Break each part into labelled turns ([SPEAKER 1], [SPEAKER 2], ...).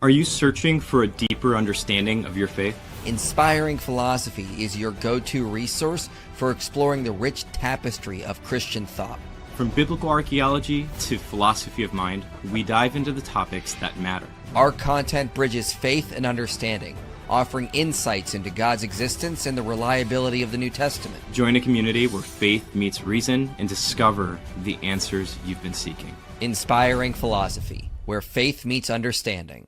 [SPEAKER 1] Are you searching for a deeper understanding of your faith?
[SPEAKER 2] Inspiring Philosophy is your go-to resource for exploring the rich tapestry of Christian thought.
[SPEAKER 1] From biblical archaeology to philosophy of mind, we dive into the topics that matter.
[SPEAKER 2] Our content bridges faith and understanding, offering insights into God's existence and the reliability of the New Testament.
[SPEAKER 1] Join a community where faith meets reason and discover the answers you've been seeking.
[SPEAKER 2] Inspiring Philosophy, where faith meets understanding.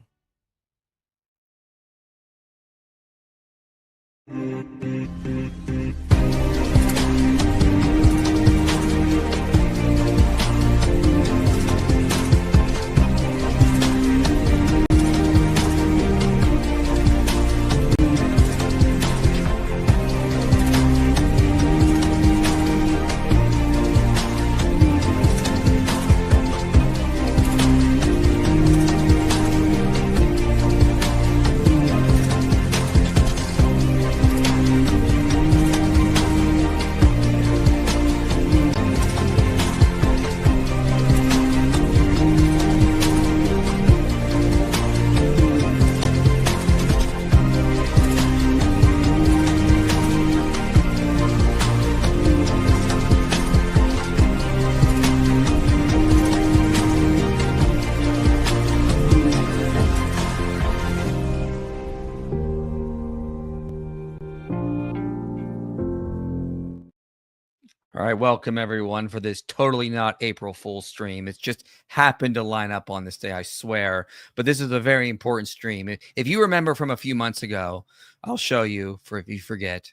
[SPEAKER 2] All right, welcome everyone for this totally not April Fool's stream. It's just happened to line up on this day, I swear. But this is a very important stream. If you remember from a few months ago, I'll show you for if you forget.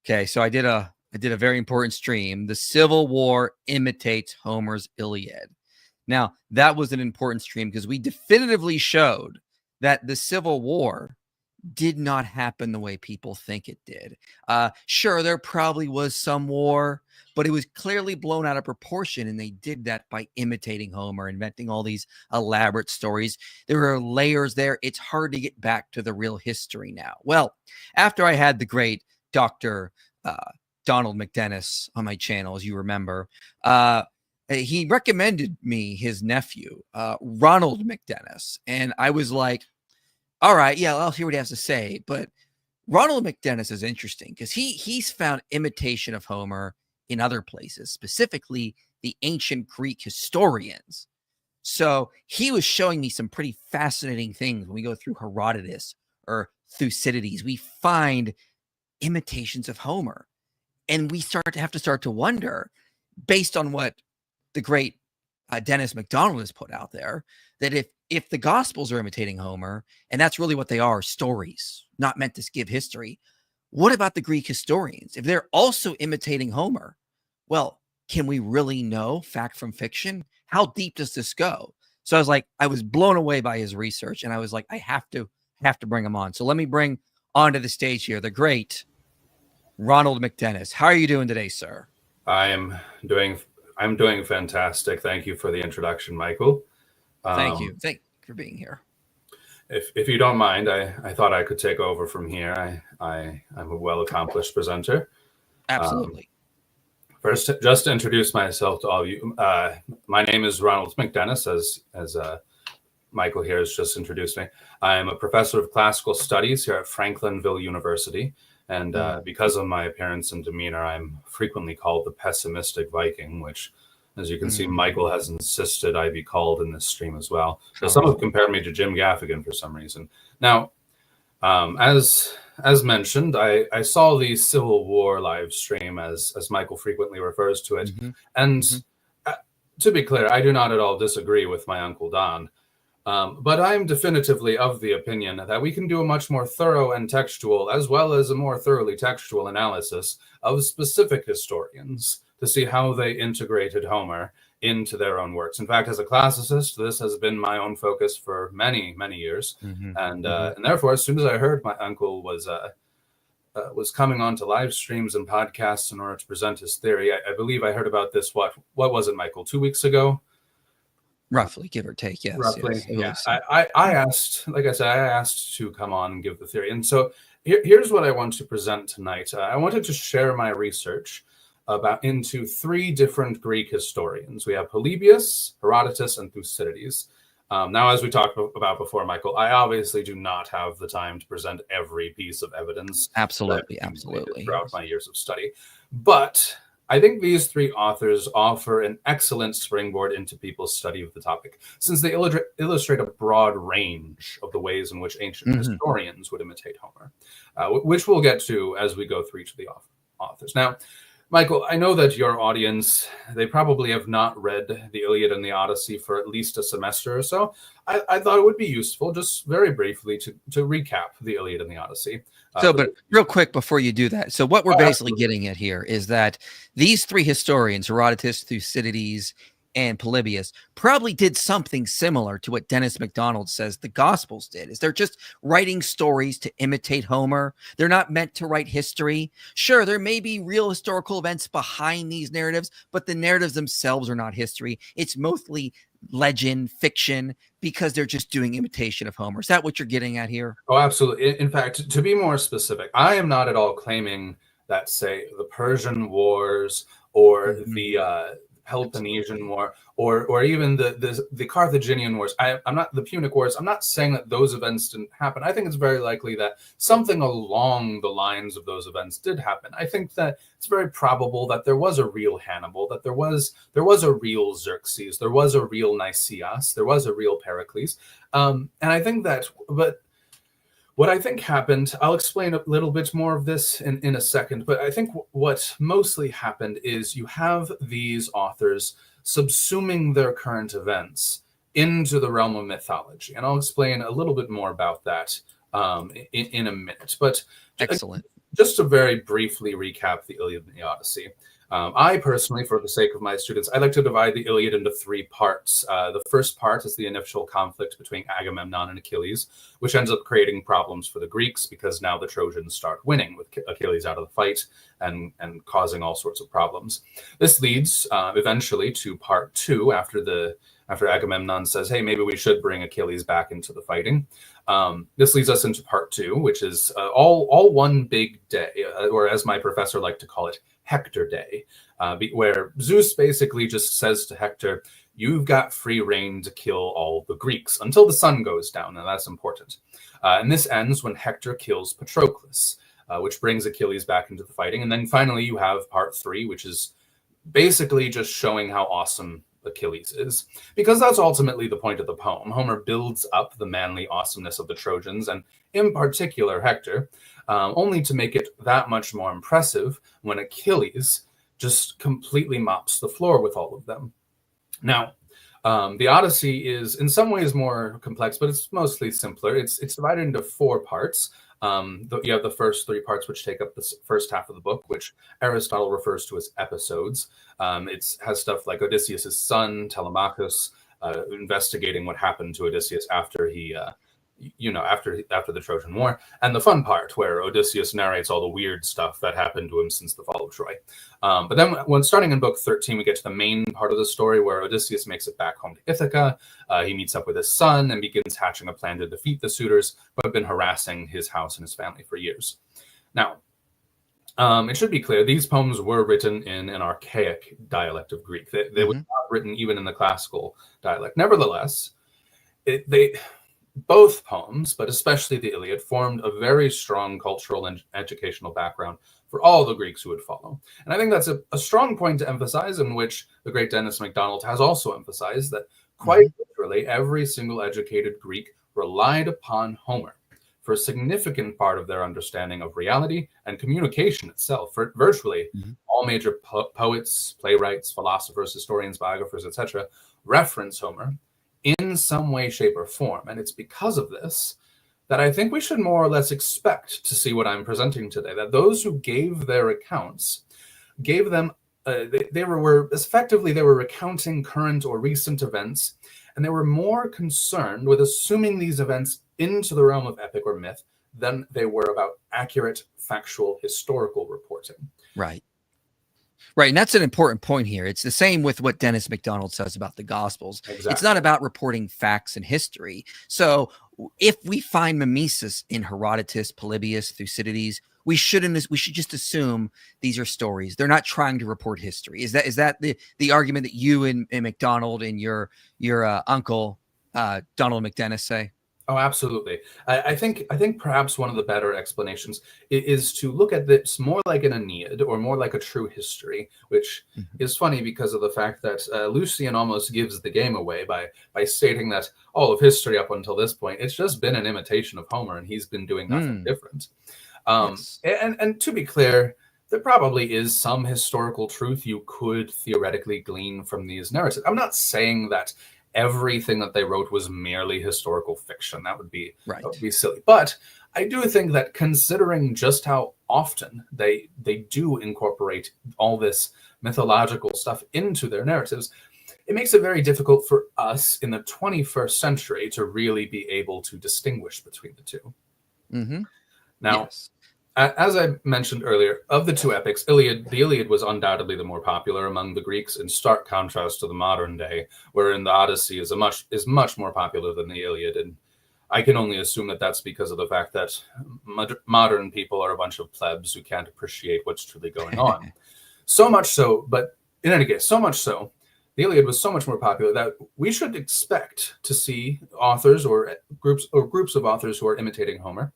[SPEAKER 2] Okay, so I did a very important stream. The Civil War imitates Homer's Iliad. Now, that was an important stream because we definitively showed that the Civil War did not happen the way people think it did. Sure, there probably was some war, but it was clearly blown out of proportion, and they did that by imitating Homer, inventing all these elaborate stories. There are layers there. It's hard to get back to the real history now. Well, after I had the great Dr. Donald McDennis on my channel, as you remember, he recommended me his nephew, Ronald McDennis, and I was like, all right, yeah, I'll hear what he has to say. But Ronald McDennis is interesting because he's found imitation of Homer in other places, specifically the ancient Greek historians. So he was showing me some pretty fascinating things. When we go through Herodotus or Thucydides, we find imitations of Homer. And we have to wonder, based on what the great Dennis McDonald has put out there, that if the Gospels are imitating Homer, and that's really what they are, stories, not meant to give history, what about the Greek historians? If they're also imitating Homer, well, can we really know fact from fiction? How deep does this go? So I was blown away by his research, and I was like, I have to bring him on. So let me bring onto the stage here the great Ronald McDennis. How are you doing today, sir?
[SPEAKER 3] I'm doing fantastic. Thank you for the introduction, Michael.
[SPEAKER 2] Thank you. Thank you for being here.
[SPEAKER 3] If you don't mind, I thought I could take over from here. I'm a well-accomplished presenter.
[SPEAKER 2] Absolutely.
[SPEAKER 3] First, just to introduce myself to all of you, my name is Ronald McDennis, as Michael here has just introduced me. I am a professor of classical studies here at Franklinville University, and because of my appearance and demeanor, I'm frequently called the pessimistic Viking, which, as you can see, Michael has insisted I be called in this stream as well. So some have compared me to Jim Gaffigan for some reason. Now, as mentioned, I saw the Civil War live stream, as Michael frequently refers to it. And to be clear, I do not at all disagree with my Uncle Don. But I'm definitively of the opinion that we can do a much more thorough and textual, as well as a more thoroughly textual analysis of specific historians to see how they integrated Homer into their own works. In fact, as a classicist, this has been my own focus for many, many years. And therefore, as soon as I heard my uncle was coming on to live streams and podcasts in order to present his theory, I believe I heard about this, what was it, Michael, 2 weeks ago?
[SPEAKER 2] Roughly, give or take, yes.
[SPEAKER 3] Roughly,
[SPEAKER 2] yes.
[SPEAKER 3] I asked, like I said, I asked to come on and give the theory. And so here's what I want to present tonight. I wanted to share my research into three different Greek historians. We have Polybius, Herodotus, and Thucydides. Now, as we talked about before, Michael, I obviously do not have the time to present every piece of evidence
[SPEAKER 2] Absolutely,
[SPEAKER 3] that I've
[SPEAKER 2] absolutely.
[SPEAKER 3] throughout my years of study. But I think these three authors offer an excellent springboard into people's study of the topic, since they illustrate a broad range of the ways in which ancient historians would imitate Homer, which we'll get to as we go through each of the authors. Now, Michael, I know that your audience, they probably have not read the Iliad and the Odyssey for at least a semester or so. I thought it would be useful, just very briefly, to recap the Iliad and the Odyssey.
[SPEAKER 2] But real quick before you do that, so what we're basically getting at here is that these three historians, Herodotus, Thucydides, and Polybius, probably did something similar to what Dennis McDonald says the Gospels did. Is they're just writing stories to imitate Homer. They're not meant to write history. Sure, there may be real historical events behind these narratives, but the narratives themselves are not history. It's mostly legend, fiction, because they're just doing imitation of Homer. Is that what you're getting at here?
[SPEAKER 3] Oh, absolutely. In fact, to be more specific, I am not at all claiming that, say, the Persian Wars or the Peloponnesian War, or even the Carthaginian Wars. I'm not the Punic Wars. I'm not saying that those events didn't happen. I think it's very likely that something along the lines of those events did happen. I think that it's very probable that there was a real Hannibal, that there was a real Xerxes, there was a real Nicias, there was a real Pericles, and I think that, but. What I think happened, I'll explain a little bit more of this in a second, but I think what mostly happened is you have these authors subsuming their current events into the realm of mythology. And I'll explain a little bit more about that in a minute. But
[SPEAKER 2] excellent.
[SPEAKER 3] Just to very briefly recap the Iliad and the Odyssey. I personally, for the sake of my students, I like to divide the Iliad into three parts. The first part is the initial conflict between Agamemnon and Achilles, which ends up creating problems for the Greeks because now the Trojans start winning with Achilles out of the fight and causing all sorts of problems. This leads eventually to part two after Agamemnon says, hey, maybe we should bring Achilles back into the fighting. This leads us into part two, which is all one big day, or as my professor liked to call it, Hector Day, where Zeus basically just says to Hector, you've got free reign to kill all the Greeks until the sun goes down, and that's important. And this ends when Hector kills Patroclus, which brings Achilles back into the fighting. And then finally you have part three, which is basically just showing how awesome Achilles is, because that's ultimately the point of the poem. Homer builds up the manly awesomeness of the Trojans, and in particular Hector, only to make it that much more impressive when Achilles just completely mops the floor with all of them. Now, the Odyssey is in some ways more complex, but it's mostly simpler. It's divided into four parts. You have the first three parts, which take up the first half of the book, which Aristotle refers to as episodes. It has stuff like Odysseus' son, Telemachus, investigating what happened to Odysseus after he, after the Trojan War, and the fun part where Odysseus narrates all the weird stuff that happened to him since the fall of Troy. But then when starting in book 13, we get to the main part of the story where Odysseus makes it back home to Ithaca. He meets up with his son and begins hatching a plan to defeat the suitors who have been harassing his house and his family for years. Now, it should be clear, these poems were written in an archaic dialect of Greek. They were not written even in the classical dialect. Nevertheless, both poems, but especially the Iliad, formed a very strong cultural and educational background for all the Greeks who would follow. And I think that's a strong point to emphasize, in which the great Dennis McDonald has also emphasized that quite literally every single educated Greek relied upon Homer for a significant part of their understanding of reality and communication itself. For virtually all major poets, playwrights, philosophers, historians, biographers, etc., reference Homer in some way, shape, or form. And it's because of this that I think we should more or less expect to see what I'm presenting today, that those who gave their accounts gave them, they were recounting current or recent events, and they were more concerned with assuming these events into the realm of epic or myth than they were about accurate, factual, historical reporting.
[SPEAKER 2] Right. Right, and that's an important point here. It's the same with what Dennis McDonald says about the Gospels. Exactly. It's not about reporting facts and history. So if we find mimesis in Herodotus, Polybius, Thucydides, we should just assume these are stories. They're not trying to report history. Is that the argument that you and McDonald and your uncle Donald McDennis say?
[SPEAKER 3] Oh, absolutely. I think perhaps one of the better explanations is to look at this more like an Aeneid or more like a true history, which is funny because of the fact that Lucian almost gives the game away by stating that all of history up until this point, it's just been an imitation of Homer, and he's been doing nothing different.
[SPEAKER 2] Yes.
[SPEAKER 3] And to be clear, there probably is some historical truth you could theoretically glean from these narratives. I'm not saying that everything that they wrote was merely historical fiction. That would be silly. But I do think that considering just how often they do incorporate all this mythological stuff into their narratives, it makes it very difficult for us in the 21st century to really be able to distinguish between the two. Now, as I mentioned earlier, of the two epics, the Iliad was undoubtedly the more popular among the Greeks, in stark contrast to the modern day, wherein the Odyssey is much more popular than the Iliad. And I can only assume that that's because of the fact that modern people are a bunch of plebs who can't appreciate what's truly going on. So much so, but in any case, so much so, the Iliad was so much more popular that we should expect to see authors or groups of authors who are imitating Homer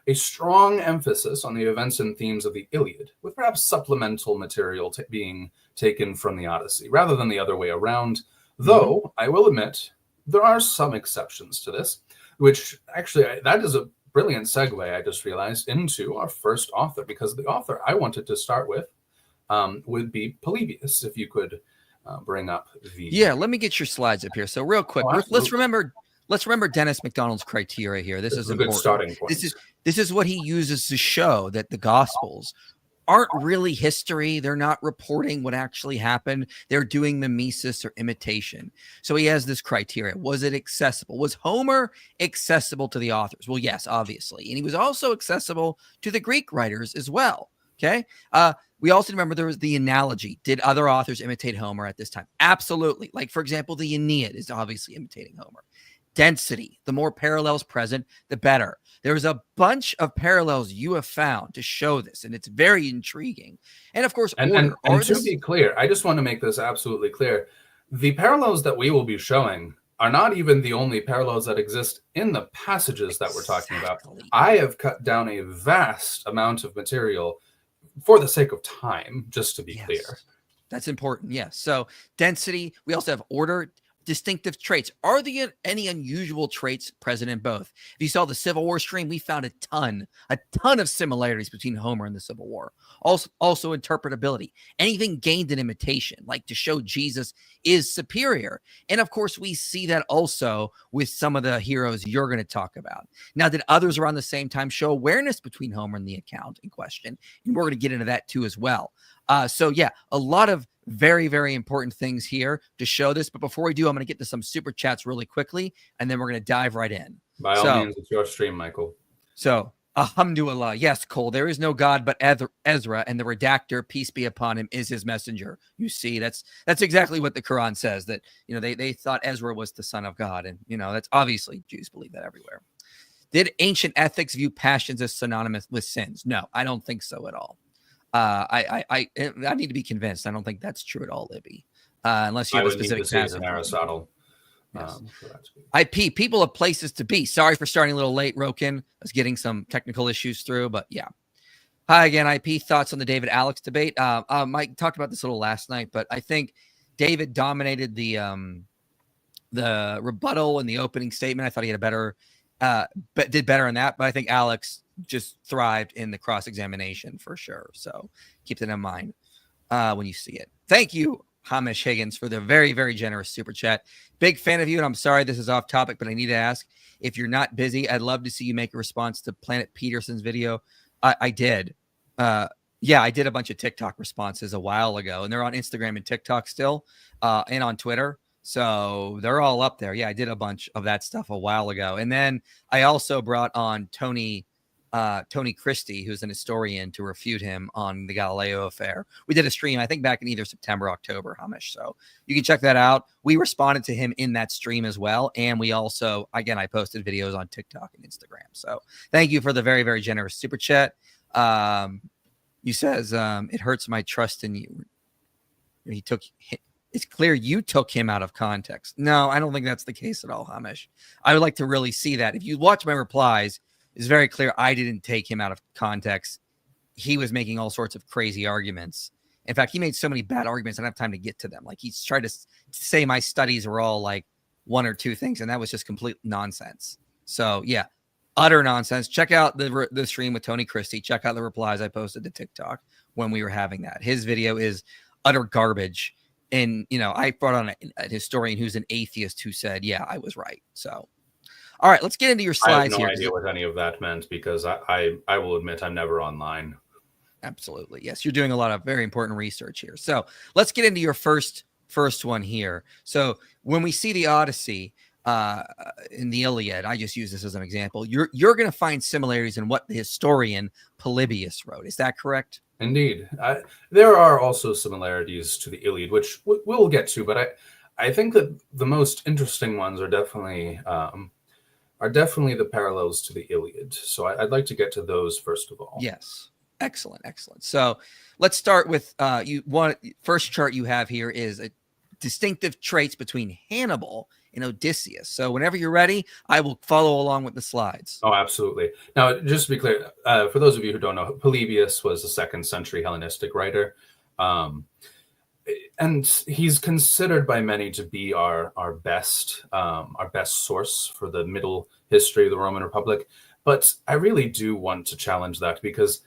[SPEAKER 3] a strong emphasis on the events and themes of the Iliad, with perhaps supplemental material being taken from the Odyssey, rather than the other way around. Though, I will admit, there are some exceptions to this, which actually, that is a brilliant segue, I just realized, into our first author, because the author I wanted to start with would be Polybius, if you could bring up the...
[SPEAKER 2] Yeah, let me get your slides up here. So real quick, let's remember Dennis McDonald's criteria here. This is
[SPEAKER 3] a
[SPEAKER 2] important.
[SPEAKER 3] Good starting point.
[SPEAKER 2] This is what he uses to show that the Gospels aren't really history. They're not reporting what actually happened. They're doing mimesis or imitation. So he has this criteria. Was it accessible? Was Homer accessible to the authors? Well, yes, obviously. And he was also accessible to the Greek writers as well. Okay. We also remember there was the analogy. Did other authors imitate Homer at this time? Absolutely. Like, for example, the Aeneid is obviously imitating Homer. Density. The more parallels present, the better. There's a bunch of parallels you have found to show this, and it's very intriguing. And of course,
[SPEAKER 3] and to be clear, I just want to make this absolutely clear. The parallels that we will be showing are not even the only parallels that exist in the passages that we're talking about. I have cut down a vast amount of material for the sake of time, just to be clear.
[SPEAKER 2] That's important. Yes. So density. We also have order. Distinctive traits. Are there any unusual traits present in both? If you saw the Civil War stream, we found a ton of similarities between Homer and the Civil War. Also interpretability. Anything gained in imitation, like to show Jesus is superior. And of course, we see that also with some of the heroes you're going to talk about. Now, did others around the same time show awareness between Homer and the account in question? And we're going to get into that too as well. So yeah, a lot of very, very important things here to show this. But before we do, I'm going to get to some super chats really quickly, and then we're going to dive right in.
[SPEAKER 3] By all means, it's your stream, Michael.
[SPEAKER 2] So, alhamdulillah. Yes, Cole, there is no God but Ezra, and the redactor, peace be upon him, is his messenger. You see, that's exactly what the Quran says, that, you know, they thought Ezra was the son of God. And, you know, that's obviously Jews believe that everywhere. Did ancient ethics view passions as synonymous with sins? No, I don't think so at all. I need to be convinced. I don't think that's true at all, Libby. Unless you have a specific passage
[SPEAKER 3] in Aristotle.
[SPEAKER 2] Yes. IP, people have places to be. Sorry for starting a little late, Rokin. I was getting some technical issues through, but yeah. Hi again, IP. Thoughts on the David Alex debate? Mike talked about this a little last night, but I think David dominated the rebuttal and the opening statement. I thought he had a better, but did better in that. But I think Alex just thrived in the cross-examination for sure. So keep that in mind when you see it. Thank you, Hamish Higgins, for the very, very generous super chat. Big fan of you, and I'm sorry this is off topic, but I need to ask, if you're not busy, I'd love to see you make a response to Planet Peterson's video. I did. Yeah, I did a bunch of TikTok responses a while ago, and they're on Instagram and TikTok still, and on Twitter. So they're all up there. Yeah, I did a bunch of that stuff a while ago. And then I also brought on Tony Christie, who's an historian, to refute him on the Galileo affair. We did a stream, I think, back in either September, October, Hamish. So you can check that out. We responded to him in that stream as well. And we also, again, I posted videos on TikTok and Instagram. So thank you for the very, very generous super chat. You says, it hurts my trust in you. it's clear you took him out of context. No, I don't think that's the case at all, Hamish. I would like to really see that. If you watch my replies, it's very clear I didn't take him out of context. He was making all sorts of crazy arguments. In fact, he made so many bad arguments, I don't have time to get to them. Like, he's tried to say my studies were all like one or two things, and that was just complete nonsense. So, yeah, utter nonsense. Check out the stream with Tony Christie. Check out the replies I posted to TikTok when we were having that. His video is utter garbage. And, I brought on a historian who's an atheist who said, yeah, I was right. So, all right, let's get into your slides here.
[SPEAKER 3] I have no idea what any of that meant, because I will admit I'm never online.
[SPEAKER 2] Absolutely. Yes, you're doing a lot of very important research here. So let's get into your first one here. So when we see the Odyssey in the Iliad, I just use this as an example, you're going to find similarities in what the historian Polybius wrote. Is that correct?
[SPEAKER 3] Indeed. There are also similarities to the Iliad, which we'll get to, but I think that the most interesting ones are definitely the parallels to the Iliad. So I'd like to get to those first of all.
[SPEAKER 2] Yes. Excellent. So let's start with first chart you have here is a distinctive traits between Hannibal and Odysseus. So whenever you're ready, I will follow along with the slides.
[SPEAKER 3] Oh, absolutely. Now, just to be clear, for those of you who don't know, Polybius was a 2nd century Hellenistic writer. And he's considered by many to be our best source for the middle history of the Roman Republic. But I really do want to challenge that, because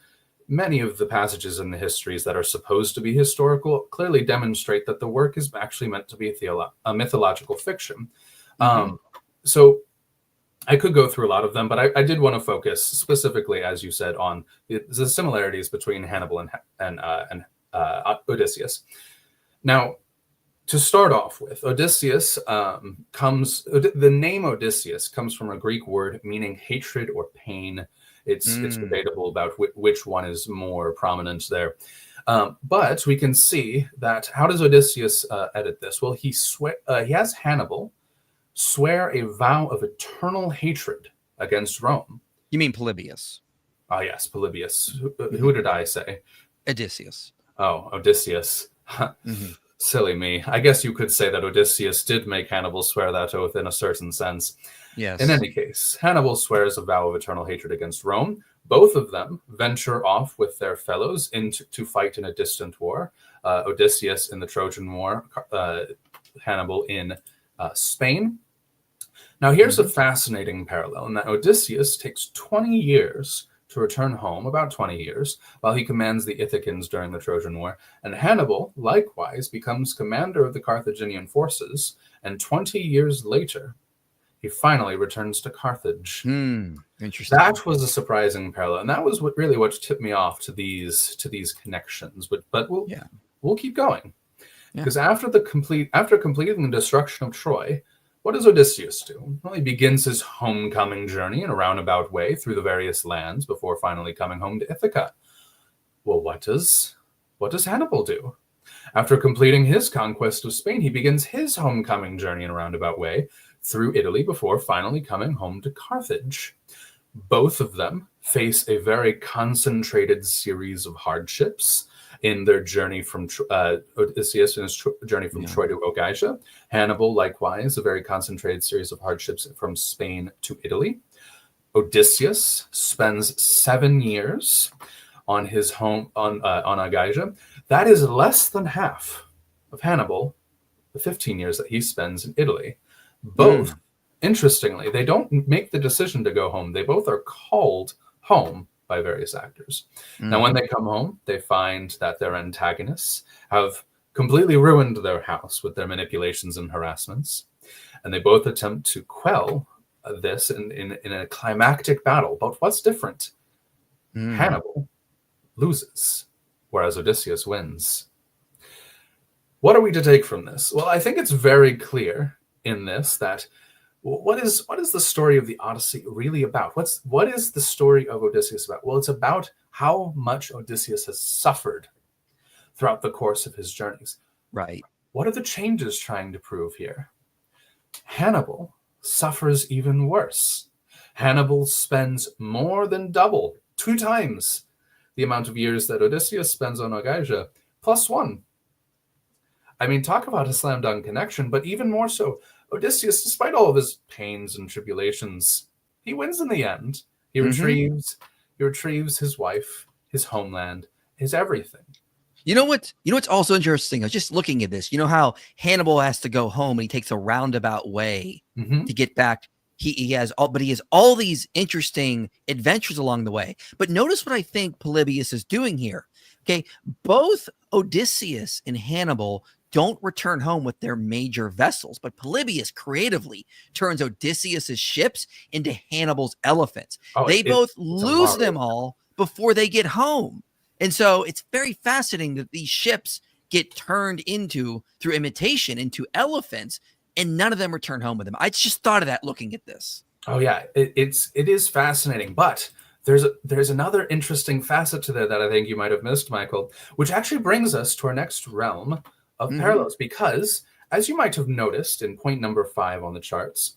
[SPEAKER 3] many of the passages in the histories that are supposed to be historical clearly demonstrate that the work is actually meant to be a mythological fiction. So I could go through a lot of them, but I did want to focus specifically, as you said, on the similarities between Hannibal and Odysseus. Now, to start off with, Odysseus the name Odysseus comes from a Greek word meaning hatred or pain. It's debatable about which one is more prominent there. But we can see that, how does Odysseus edit this? Well, he has Hannibal swear a vow of eternal hatred against Rome.
[SPEAKER 2] You mean Polybius?
[SPEAKER 3] Oh, yes, Polybius. Who did I say?
[SPEAKER 2] Odysseus.
[SPEAKER 3] Oh, Odysseus. Silly me. I guess you could say that Odysseus did make Hannibal swear that oath in a certain sense.
[SPEAKER 2] Yes.
[SPEAKER 3] In any case, Hannibal swears a vow of eternal hatred against Rome. Both of them venture off with their fellows to fight in a distant war. Odysseus in the Trojan War, Hannibal in Spain. Now, here's a fascinating parallel in that Odysseus takes 20 years to return home, about 20 years, while he commands the Ithacans during the Trojan War. And Hannibal, likewise, becomes commander of the Carthaginian forces, and 20 years later, he finally returns to Carthage.
[SPEAKER 2] Interesting.
[SPEAKER 3] That was a surprising parallel, and that was what tipped me off to these connections. But we'll keep going, because after completing the destruction of Troy, what does Odysseus do? Well, he begins his homecoming journey in a roundabout way through the various lands before finally coming home to Ithaca. Well, what does Hannibal do? After completing his conquest of Spain, he begins his homecoming journey in a roundabout way through Italy before finally coming home to Carthage. Both of them face a very concentrated series of hardships in their journey from Odysseus in his journey from Troy to Ogygia. Hannibal, likewise, a very concentrated series of hardships from Spain to Italy. Odysseus spends 7 years on his home on Ogygia. That is less than half of Hannibal, the 15 years that he spends in Italy. Both, interestingly, they don't make the decision to go home. They both are called home by various actors. Now, when they come home, they find that their antagonists have completely ruined their house with their manipulations and harassments. And they both attempt to quell this in a climactic battle. But what's different? Hannibal loses, whereas Odysseus wins. What are we to take from this? Well, I think it's very clear in this that what is the story of the Odyssey really about? What is the story of Odysseus about? Well, it's about how much Odysseus has suffered throughout the course of his journeys.
[SPEAKER 2] Right.
[SPEAKER 3] What are the changes trying to prove here? Hannibal suffers even worse. Hannibal spends more than double, 2 times the amount of years that Odysseus spends on Ogygia, +1. I mean, talk about a slam dunk connection, but even more so, Odysseus, despite all of his pains and tribulations, he wins in the end. He retrieves his wife, his homeland, his everything.
[SPEAKER 2] You know what's also interesting? I was just looking at this. You know how Hannibal has to go home and he takes a roundabout way to get back. He has all these interesting adventures along the way. But notice what I think Polybius is doing here. Okay, both Odysseus and Hannibal don't return home with their major vessels, but Polybius creatively turns Odysseus's ships into Hannibal's elephants. They both lose them all before they get home. And so it's very fascinating that these ships get turned through imitation, into elephants, and none of them return home with them. I just thought of that looking at this.
[SPEAKER 3] Oh yeah, it is fascinating, but there's another interesting facet to that I think you might have missed, Michael, which actually brings us to our next realm of parallels, because as you might have noticed in point number 5 on the charts,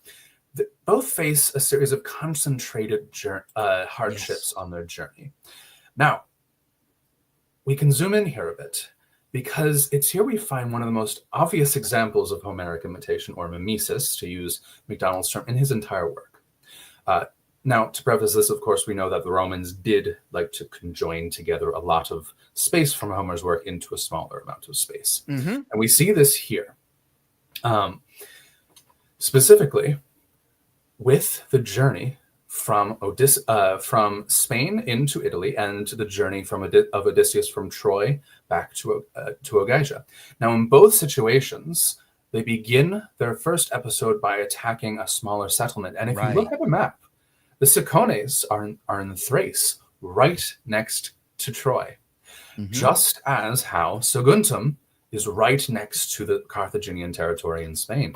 [SPEAKER 3] both face a series of concentrated hardships on their journey. Now, we can zoom in here a bit, because it's here we find one of the most obvious examples of Homeric imitation, or mimesis, to use McDonald's term, in his entire work. Now, to preface this, of course, we know that the Romans did like to conjoin together a lot of space from Homer's work into a smaller amount of space. And we see this here. Specifically, with the journey from Spain into Italy, and the journey of Odysseus from Troy back to Ogygia. Now, in both situations, they begin their first episode by attacking a smaller settlement. And if you look at the map, the Cicones are in Thrace, right next to Troy, just as how Saguntum is right next to the Carthaginian territory in Spain.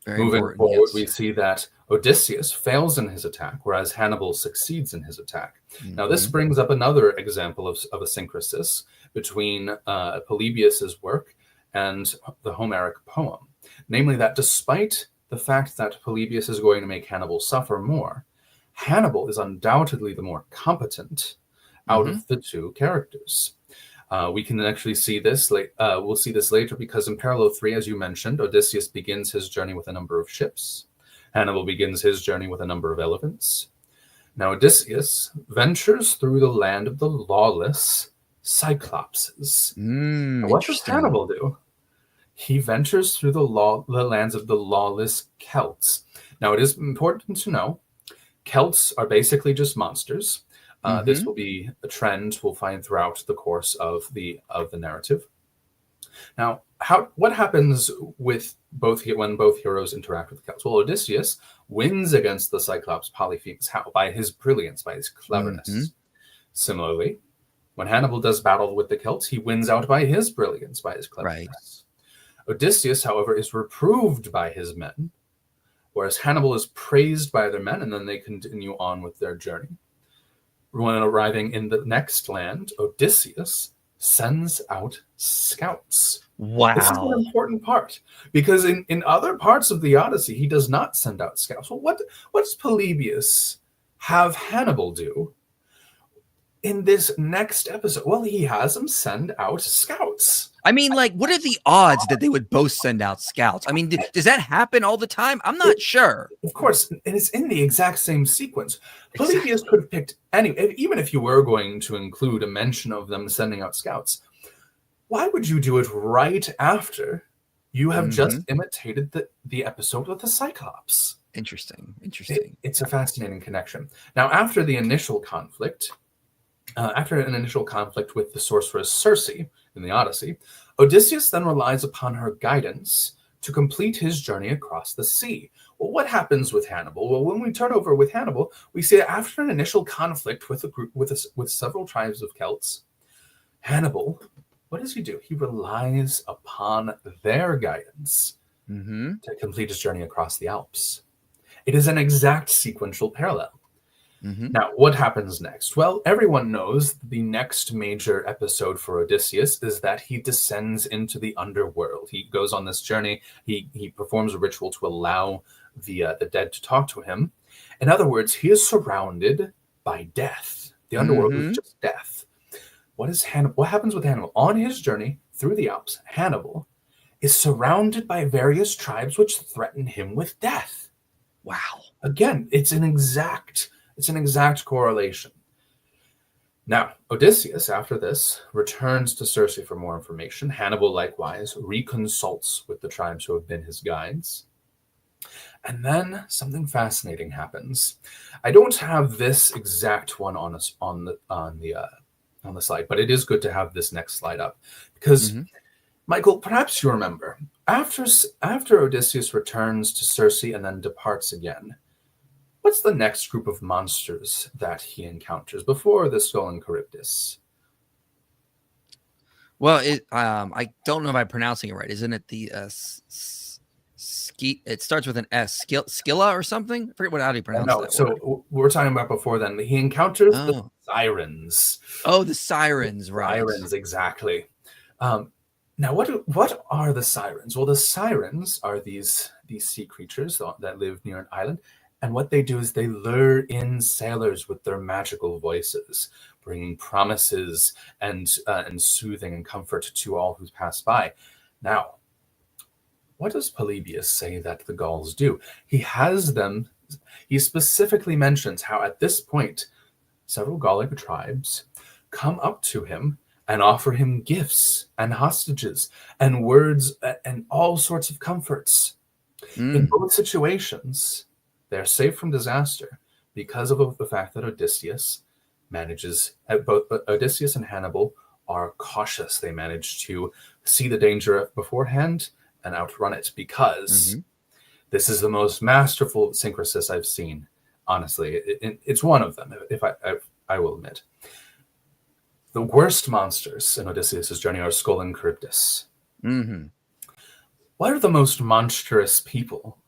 [SPEAKER 3] Moving forward, we see that Odysseus fails in his attack, whereas Hannibal succeeds in his attack. Now, this brings up another example of a syncresis between Polybius's work and the Homeric poem, namely that despite the fact that Polybius is going to make Hannibal suffer more, Hannibal is undoubtedly the more competent out of the two characters. We can actually see this. We'll see this later, because in parallel 3, as you mentioned, Odysseus begins his journey with a number of ships. Hannibal begins his journey with a number of elephants. Now, Odysseus ventures through the land of the lawless Cyclopses. What does Hannibal do? He ventures through the lands of the lawless Celts. Now, it is important to know, Celts are basically just monsters. This will be a trend we'll find throughout the course of the narrative. Now, what happens with when both heroes interact with the Celts? Well, Odysseus wins against the Cyclops Polyphemus. How? By his brilliance, by his cleverness. Similarly, when Hannibal does battle with the Celts, he wins out by his brilliance, by his cleverness. Odysseus, however, is reproved by his men, whereas Hannibal is praised by their men, and then they continue on with their journey. When arriving in the next land, Odysseus sends out scouts. Wow. This is an important part, because in other parts of the Odyssey, he does not send out scouts. Well, what does Polybius have Hannibal do in this next episode? Well, he has him send out scouts.
[SPEAKER 2] I mean, like, what are the odds that they would both send out scouts? I mean, does that happen all the time? I'm not sure.
[SPEAKER 3] Of course, and it's in the exact same sequence. Polybius could have picked even if you were going to include a mention of them sending out scouts. Why would you do it right after you have just imitated the episode with the Cyclops?
[SPEAKER 2] Interesting.
[SPEAKER 3] It's a fascinating connection. Now, after an initial conflict with the sorceress Circe in the Odyssey, Odysseus then relies upon her guidance to complete his journey across the sea. Well, what happens with Hannibal? Well, when we turn over with Hannibal, we see that after an initial conflict with several tribes of Celts, Hannibal, what does he do? He relies upon their guidance to complete his journey across the Alps. It is an exact sequential parallel. Now, what happens next? Well, everyone knows the next major episode for Odysseus is that he descends into the underworld. He goes on this journey. He performs a ritual to allow the dead to talk to him. In other words, he is surrounded by death. The underworld is just death. What happens with Hannibal? On his journey through the Alps, Hannibal is surrounded by various tribes which threaten him with death.
[SPEAKER 2] Wow.
[SPEAKER 3] Again, it's an exact correlation. Now, Odysseus, after this, returns to Circe for more information. Hannibal, likewise, reconsults with the tribes who have been his guides. And then something fascinating happens. I don't have this exact one on the slide, but it is good to have this next slide up because, Michael, perhaps you remember after Odysseus returns to Circe and then departs again. What's the next group of monsters that he encounters before the skull and Charybdis?
[SPEAKER 2] Well, I don't know if I'm pronouncing it right. Isn't it the it starts with an S, Scylla or something? I forget how do you pronounce that.
[SPEAKER 3] So
[SPEAKER 2] word.
[SPEAKER 3] We're talking about before then. He encounters the sirens.
[SPEAKER 2] Oh, the sirens, right?
[SPEAKER 3] Sirens, exactly. Now, what are the sirens? Well, the sirens are these sea creatures that live near an island, and what they do is they lure in sailors with their magical voices, bringing promises and soothing and comfort to all who pass by. Now, what does Polybius say that the Gauls do? He specifically mentions how at this point, several Gallic tribes come up to him and offer him gifts and hostages and words and all sorts of comforts. In both situations, they're safe from disaster because of the fact that Odysseus and Hannibal are cautious. They manage to see the danger beforehand and outrun it because this is the most masterful synchrosis I've seen. Honestly, it's one of them, if I will admit. The worst monsters in Odysseus' journey are Skull and Charybdis. What are the most monstrous people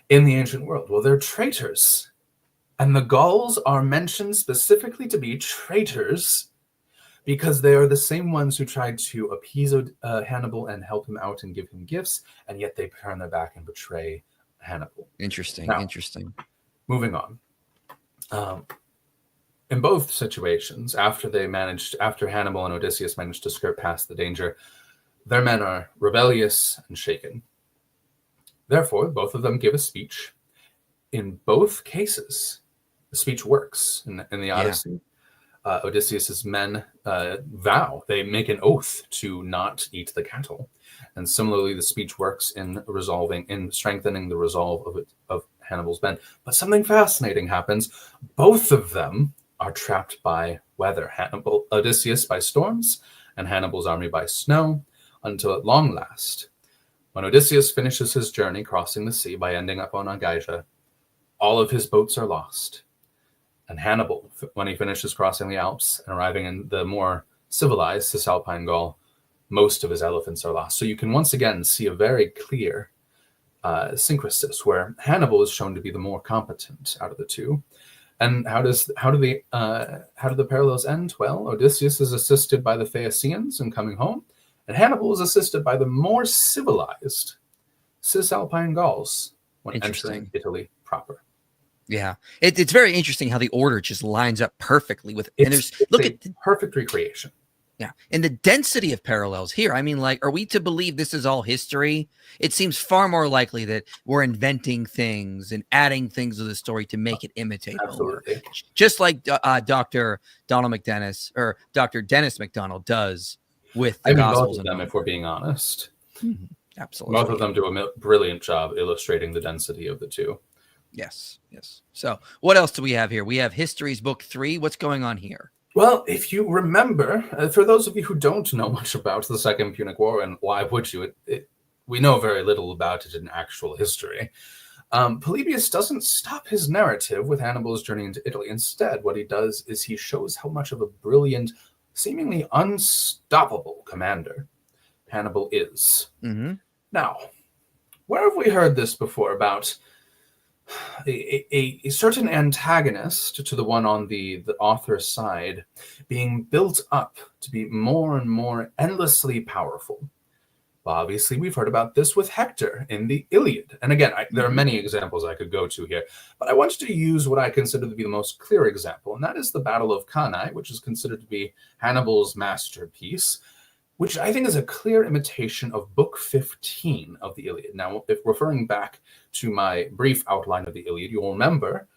[SPEAKER 3] in the ancient world? Well, they're traitors. And the Gauls are mentioned specifically to be traitors because they are the same ones who tried to appease Hannibal and help him out and give him gifts, and yet they turn their back and betray Hannibal.
[SPEAKER 2] Interesting.
[SPEAKER 3] Moving on. In both situations, after Hannibal and Odysseus managed to skirt past the danger, their men are rebellious and shaken. Therefore, both of them give a speech. In both cases, the speech works. In the Odyssey, Odysseus's men they make an oath to not eat the cattle. And similarly, the speech works in strengthening the resolve of Hannibal's men. But something fascinating happens. Both of them are trapped by weather. Odysseus by storms, and Hannibal's army by snow, until at long last, when Odysseus finishes his journey crossing the sea by ending up on Aegae, all of his boats are lost. And Hannibal, when he finishes crossing the Alps and arriving in the more civilized Cisalpine Gaul, most of his elephants are lost. So you can once again see a very clear synchrosis where Hannibal is shown to be the more competent out of the two. And how do the parallels end? Well, Odysseus is assisted by the Phaeacians in coming home, and Hannibal is assisted by the more civilized Cisalpine Gauls when entering Italy proper.
[SPEAKER 2] Yeah, it's very interesting how the order just lines up perfectly with.
[SPEAKER 3] Perfect recreation.
[SPEAKER 2] Yeah, and the density of parallels here. I mean, are we to believe this is all history? It seems far more likely that we're inventing things and adding things to the story to make it imitate Homer. Just like Dr. Donald McDennis or Dr. Dennis McDonald does with the Gospels.
[SPEAKER 3] Both of them, if we're being honest.
[SPEAKER 2] Absolutely.
[SPEAKER 3] Both of them do a brilliant job illustrating the density of the two.
[SPEAKER 2] Yes. So what else do we have here? We have History's Book 3. What's going on here?
[SPEAKER 3] Well, if you remember, for those of you who don't know much about the Second Punic War, and why would you? We know very little about it in actual history. Polybius doesn't stop his narrative with Hannibal's journey into Italy. Instead, what he does is he shows how much of a brilliant, seemingly unstoppable commander Hannibal is. Now, where have we heard this before about a certain antagonist to the one on the author's side being built up to be more and more endlessly powerful? Well, obviously, we've heard about this with Hector in the Iliad. And again, there are many examples I could go to here, but I wanted to use what I consider to be the most clear example, and that is the Battle of Cannae, which is considered to be Hannibal's masterpiece. which I think is a clear imitation of Book 15 of the Iliad. Now, if referring back to my brief outline of the Iliad, you'll remember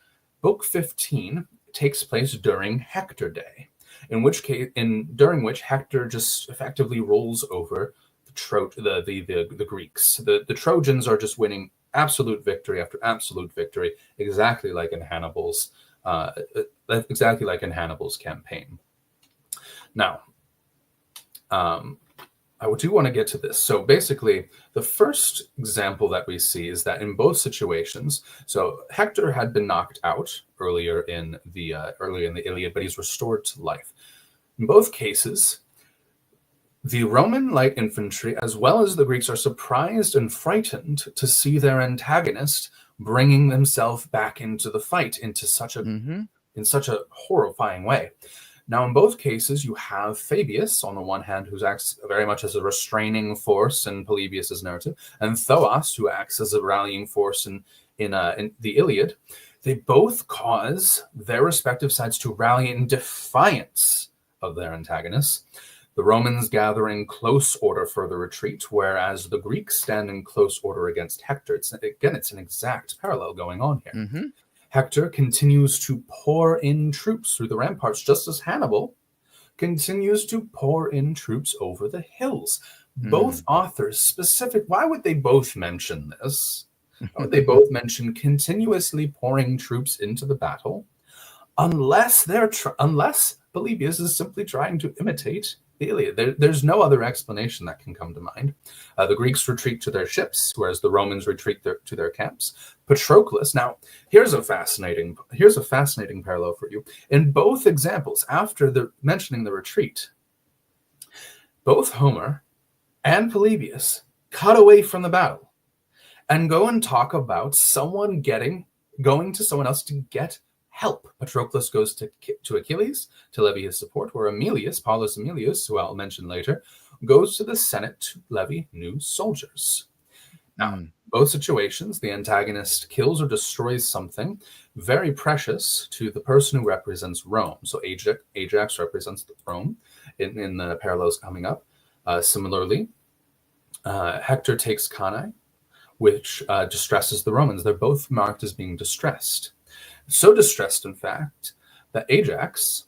[SPEAKER 3] Book 15 takes place during Hector Day, during which Hector just effectively rolls over the Greeks. The Trojans are just winning absolute victory after absolute victory, exactly like in Hannibal's campaign. Now, I do want to get to this. So basically, the first example that we see is that in both situations, so Hector had been knocked out earlier in the Iliad, but he's restored to life. In both cases, the Roman light infantry, as well as the Greeks, are surprised and frightened to see their antagonist bringing themselves back into the fight in such a horrifying way. Now, in both cases, you have Fabius, on the one hand, who acts very much as a restraining force in Polybius' narrative, and Thoas, who acts as a rallying force in the Iliad. They both cause their respective sides to rally in defiance of their antagonists. The Romans gather in close order for the retreat, whereas the Greeks stand in close order against Hector. It's an exact parallel going on here.
[SPEAKER 2] Mm-hmm.
[SPEAKER 3] Hector continues to pour in troops through the ramparts, just as Hannibal continues to pour in troops over the hills. Both authors why would they both mention this? Why would they both mention continuously pouring troops into the battle? Unless Polybius is simply trying to imitate the Iliad. There's no other explanation that can come to mind. The Greeks retreat to their ships, whereas the Romans retreat to their camps. Patroclus. Now, here's a fascinating parallel for you. In both examples, after mentioning the retreat, both Homer and Polybius cut away from the battle and go and talk about someone going to someone else to get help. Patroclus goes to Achilles to levy his support, where Paulus Emilius, who I'll mention later, goes to the Senate to levy new soldiers. Now, in both situations, the antagonist kills or destroys something very precious to the person who represents Rome. So Ajax represents the throne in the parallels coming up. Similarly, Hector takes Cannae, which distresses the Romans. They're both marked as being distressed. So distressed, in fact, that Ajax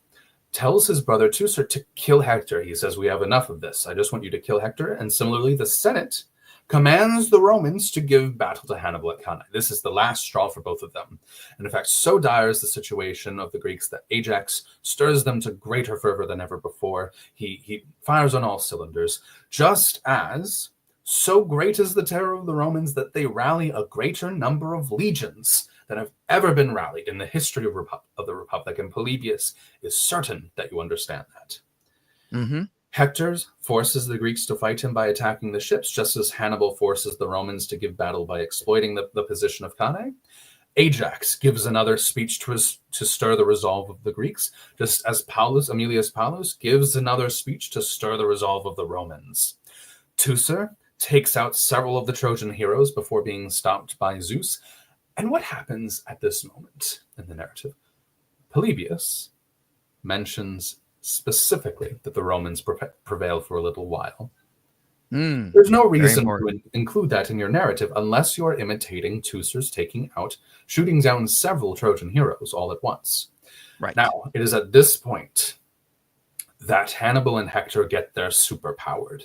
[SPEAKER 3] tells his brother Teucer to kill Hector. He says, "We have enough of this. I just want you to kill Hector." And similarly, the Senate commands the Romans to give battle to Hannibal at Cannae. This is the last straw for both of them. And in fact, so dire is the situation of the Greeks that Ajax stirs them to greater fervor than ever before. He fires on all cylinders, just as so great is the terror of the Romans that they rally a greater number of legions than have ever been rallied in the history of the Republic. And Polybius is certain that you understand that.
[SPEAKER 2] Mm-hmm.
[SPEAKER 3] Hector forces the Greeks to fight him by attacking the ships, just as Hannibal forces the Romans to give battle by exploiting the position of Cannae. Ajax gives another speech to stir the resolve of the Greeks, just as Emilius Paulus gives another speech to stir the resolve of the Romans. Teucer takes out several of the Trojan heroes before being stopped by Zeus. And what happens at this moment in the narrative? Polybius mentions specifically that the Romans prevail for a little while. There's no reason to include that in your narrative unless you're imitating Teucer's shooting down several Trojan heroes all at once.
[SPEAKER 2] Right.
[SPEAKER 3] Now, it is at this point that Hannibal and Hector get their superpowered.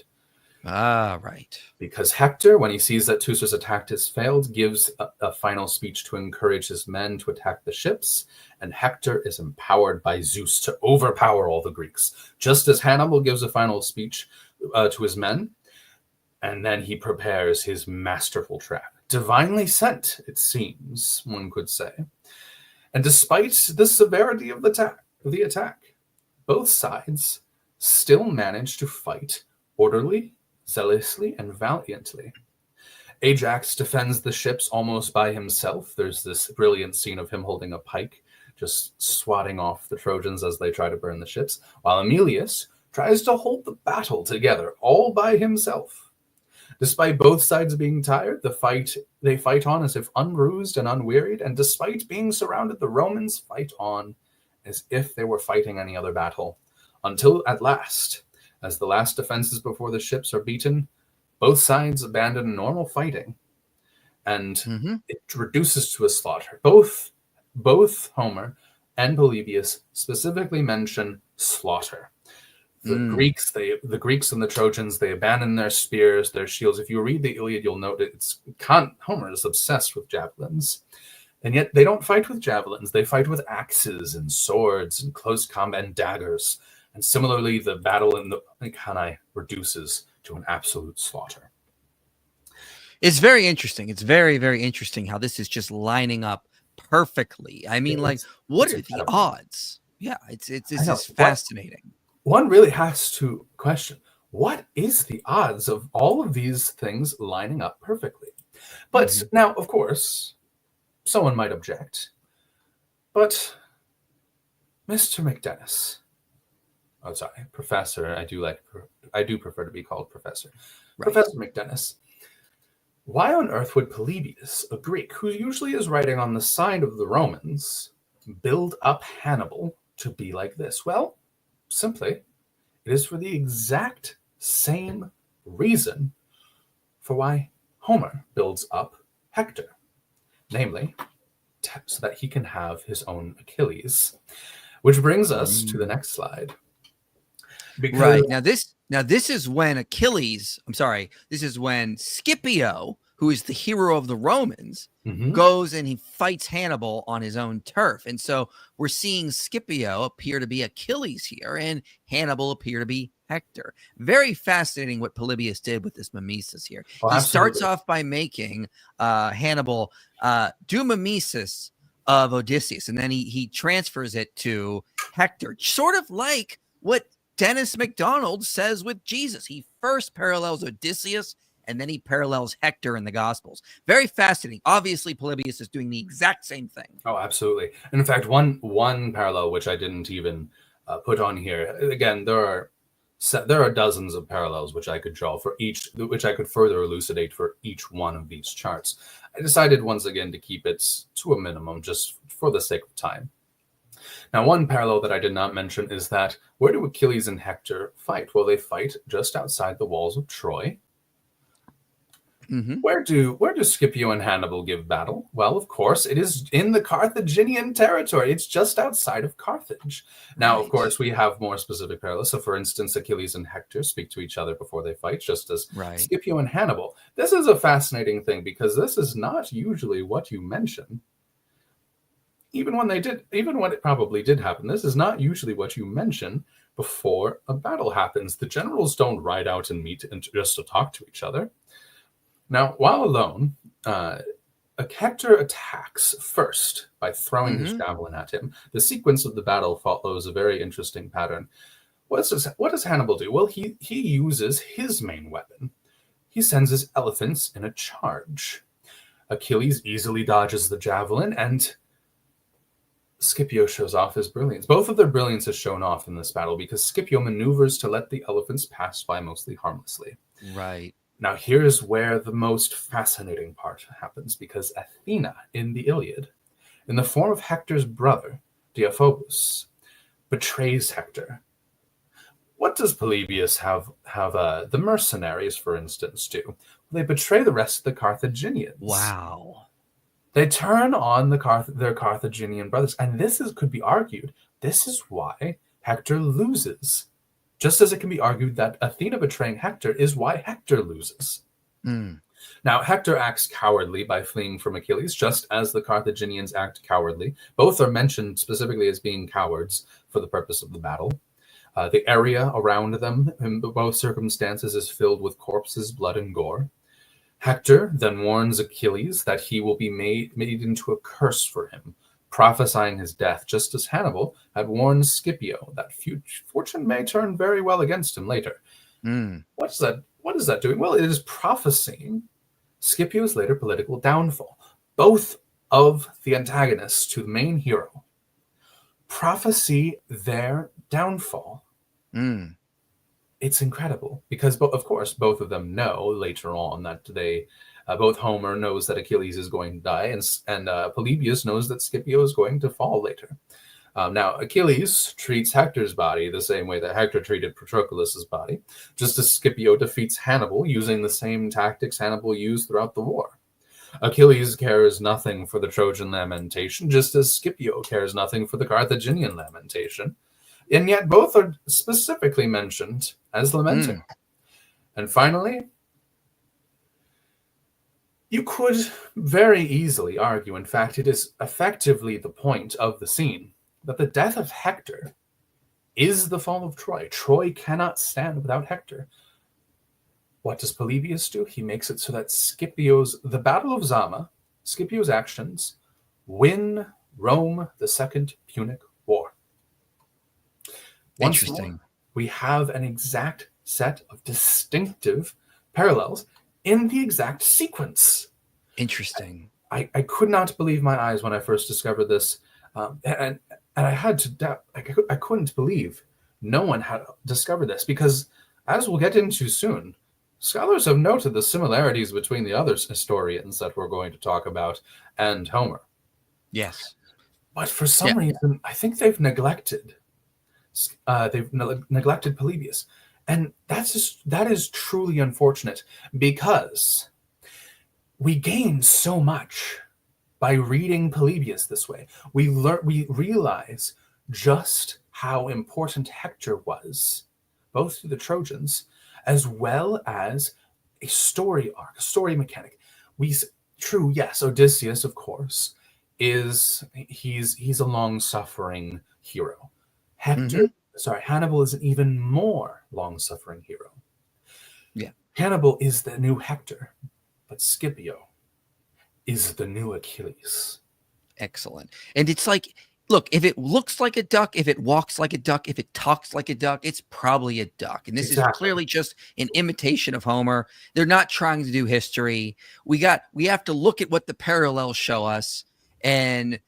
[SPEAKER 2] Right.
[SPEAKER 3] Because Hector, when he sees that Teucer's attack has failed, gives a final speech to encourage his men to attack the ships, and Hector is empowered by Zeus to overpower all the Greeks, just as Hannibal gives a final speech to his men, and then he prepares his masterful trap. Divinely sent, it seems, one could say. And despite the severity of the attack, both sides still manage to fight orderly, zealously, and valiantly. Ajax defends the ships almost by himself. There's this brilliant scene of him holding a pike, just swatting off the Trojans as they try to burn the ships, while Emilius tries to hold the battle together all by himself. Despite both sides being tired, they fight on as if unbruised and unwearied, and despite being surrounded, the Romans fight on as if they were fighting any other battle, until at last As the last defenses before the ships are beaten, both sides abandon normal fighting, and it reduces to a slaughter. Both Homer and Polybius specifically mention slaughter. The Greeks and the Trojans, they abandon their spears, their shields. If you read the Iliad, you'll note Homer is obsessed with javelins. And yet they don't fight with javelins. They fight with axes and swords and close combat and daggers. And similarly, the battle in the Cannae reduces to an absolute slaughter.
[SPEAKER 2] It's very interesting. It's very, very interesting how this is just lining up perfectly. I mean, what are the odds? Yeah, it's fascinating.
[SPEAKER 3] One really has to question, what is the odds of all of these things lining up perfectly? But now, of course, someone might object. But Mr. McDennis, Professor, I do prefer to be called Professor. Right. Professor McDennis, why on earth would Polybius, a Greek who usually is writing on the side of the Romans, build up Hannibal to be like this? Well, simply, it is for the exact same reason for why Homer builds up Hector, namely, so that he can have his own Achilles. Which brings us to the next slide.
[SPEAKER 2] Right. Now this is when this is when Scipio, who is the hero of the Romans, goes and he fights Hannibal on his own turf. And so we're seeing Scipio appear to be Achilles here and Hannibal appear to be Hector. Very fascinating what Polybius did with this mimesis here. He starts off by making Hannibal do mimesis of Odysseus, and then he transfers it to Hector, sort of like what Dennis McDonald says with Jesus. He first parallels Odysseus, and then he parallels Hector in the Gospels. Very fascinating. Obviously, Polybius is doing the exact same thing.
[SPEAKER 3] Oh, absolutely. And in fact, one parallel, which I didn't even put on here, again, there are dozens of parallels which I could draw for each, which I could further elucidate for each one of these charts. I decided once again to keep it to a minimum just for the sake of time. Now, one parallel that I did not mention is that where do Achilles and Hector fight? Well, they fight just outside the walls of Troy. Where do Scipio and Hannibal give battle? Well, of course, it is in the Carthaginian territory. It's just outside of Carthage. Now, of course, we have more specific parallels. So, for instance, Achilles and Hector speak to each other before they fight, just as Scipio and Hannibal. This is a fascinating thing because this is not usually what you mention. Even when it probably did happen, this is not usually what you mention before a battle happens. The generals don't ride out and meet and just to talk to each other. Now, while alone, Hector attacks first by throwing his javelin at him. The sequence of the battle follows a very interesting pattern. What does Hannibal do? Well, he uses his main weapon. He sends his elephants in a charge. Achilles easily dodges the javelin, and Scipio shows off his brilliance. Both of their brilliance is shown off in this battle because Scipio maneuvers to let the elephants pass by mostly harmlessly.
[SPEAKER 2] Right.
[SPEAKER 3] Now, here's where the most fascinating part happens, because Athena in the Iliad, in the form of Hector's brother, Deiphobus, betrays Hector. What does Polybius have the mercenaries, for instance, do? They betray the rest of the Carthaginians.
[SPEAKER 2] Wow.
[SPEAKER 3] They turn on their Carthaginian brothers, and could be argued, this is why Hector loses. Just as it can be argued that Athena betraying Hector is why Hector loses. Now, Hector acts cowardly by fleeing from Achilles, just as the Carthaginians act cowardly. Both are mentioned specifically as being cowards for the purpose of the battle. The area around them, in both circumstances, is filled with corpses, blood, and gore. Hector then warns Achilles that he will be made into a curse for him, prophesying his death, just as Hannibal had warned Scipio that fortune may turn very well against him later. What is that doing? Well, it is prophesying Scipio's later political downfall. Both of the antagonists to the main hero prophesy their downfall. It's incredible because, of course, both of them know later on that both Homer knows that Achilles is going to die, and Polybius knows that Scipio is going to fall later. Now, Achilles treats Hector's body the same way that Hector treated Patroclus's body, just as Scipio defeats Hannibal using the same tactics Hannibal used throughout the war. Achilles cares nothing for the Trojan lamentation, just as Scipio cares nothing for the Carthaginian lamentation, and yet both are specifically mentioned as lamenting. And finally, you could very easily argue, in fact, it is effectively the point of the scene, that the death of Hector is the fall of Troy. Troy cannot stand without Hector. What does Polybius do? He makes it so that the Battle of Zama, Scipio's actions, win Rome the Second Punic War. Once
[SPEAKER 2] Interesting.
[SPEAKER 3] more, we have an exact set of distinctive parallels in the exact sequence.
[SPEAKER 2] Interesting.
[SPEAKER 3] I could not believe my eyes when I first discovered this. And I had to doubt. I couldn't believe no one had discovered this, because, as we'll get into soon, scholars have noted the similarities between the other historians that we're going to talk about and Homer.
[SPEAKER 2] Yes.
[SPEAKER 3] But for some reason, I think they've neglected Polybius. And that is truly unfortunate, because we gain so much by reading Polybius this way. We realize just how important Hector was, both to the Trojans as well as a story arc, a story mechanic. Yes, Odysseus, of course, he's a long-suffering hero. Hannibal is an even more long-suffering hero.
[SPEAKER 2] Yeah.
[SPEAKER 3] Hannibal is the new Hector, but Scipio is the new Achilles.
[SPEAKER 2] Excellent. And it's like, look, if it looks like a duck, if it walks like a duck, if it talks like a duck, it's probably a duck. And this is clearly just an imitation of Homer. They're not trying to do history. We have to look at what the parallels show us. And,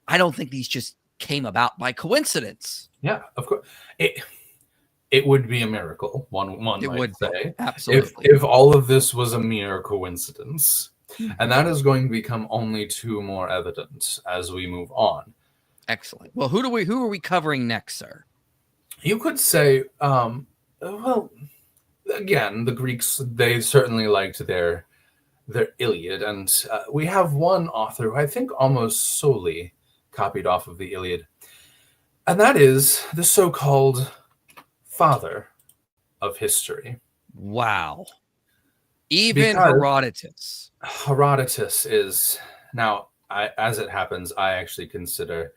[SPEAKER 2] I don't think these just came about by coincidence.
[SPEAKER 3] Yeah, of course. It would be a miracle, one might say.
[SPEAKER 2] Absolutely.
[SPEAKER 3] If all of this was a mere coincidence. And that is going to become only too more evident as we move on.
[SPEAKER 2] Excellent. Well, who are we covering next, sir?
[SPEAKER 3] You could say, well, again, the Greeks, they certainly liked their Iliad, and we have one author who I think almost solely copied off of the Iliad, and that is the so-called father of history.
[SPEAKER 2] Wow. Even Herodotus.
[SPEAKER 3] Herodotus is, now, as it happens, I consider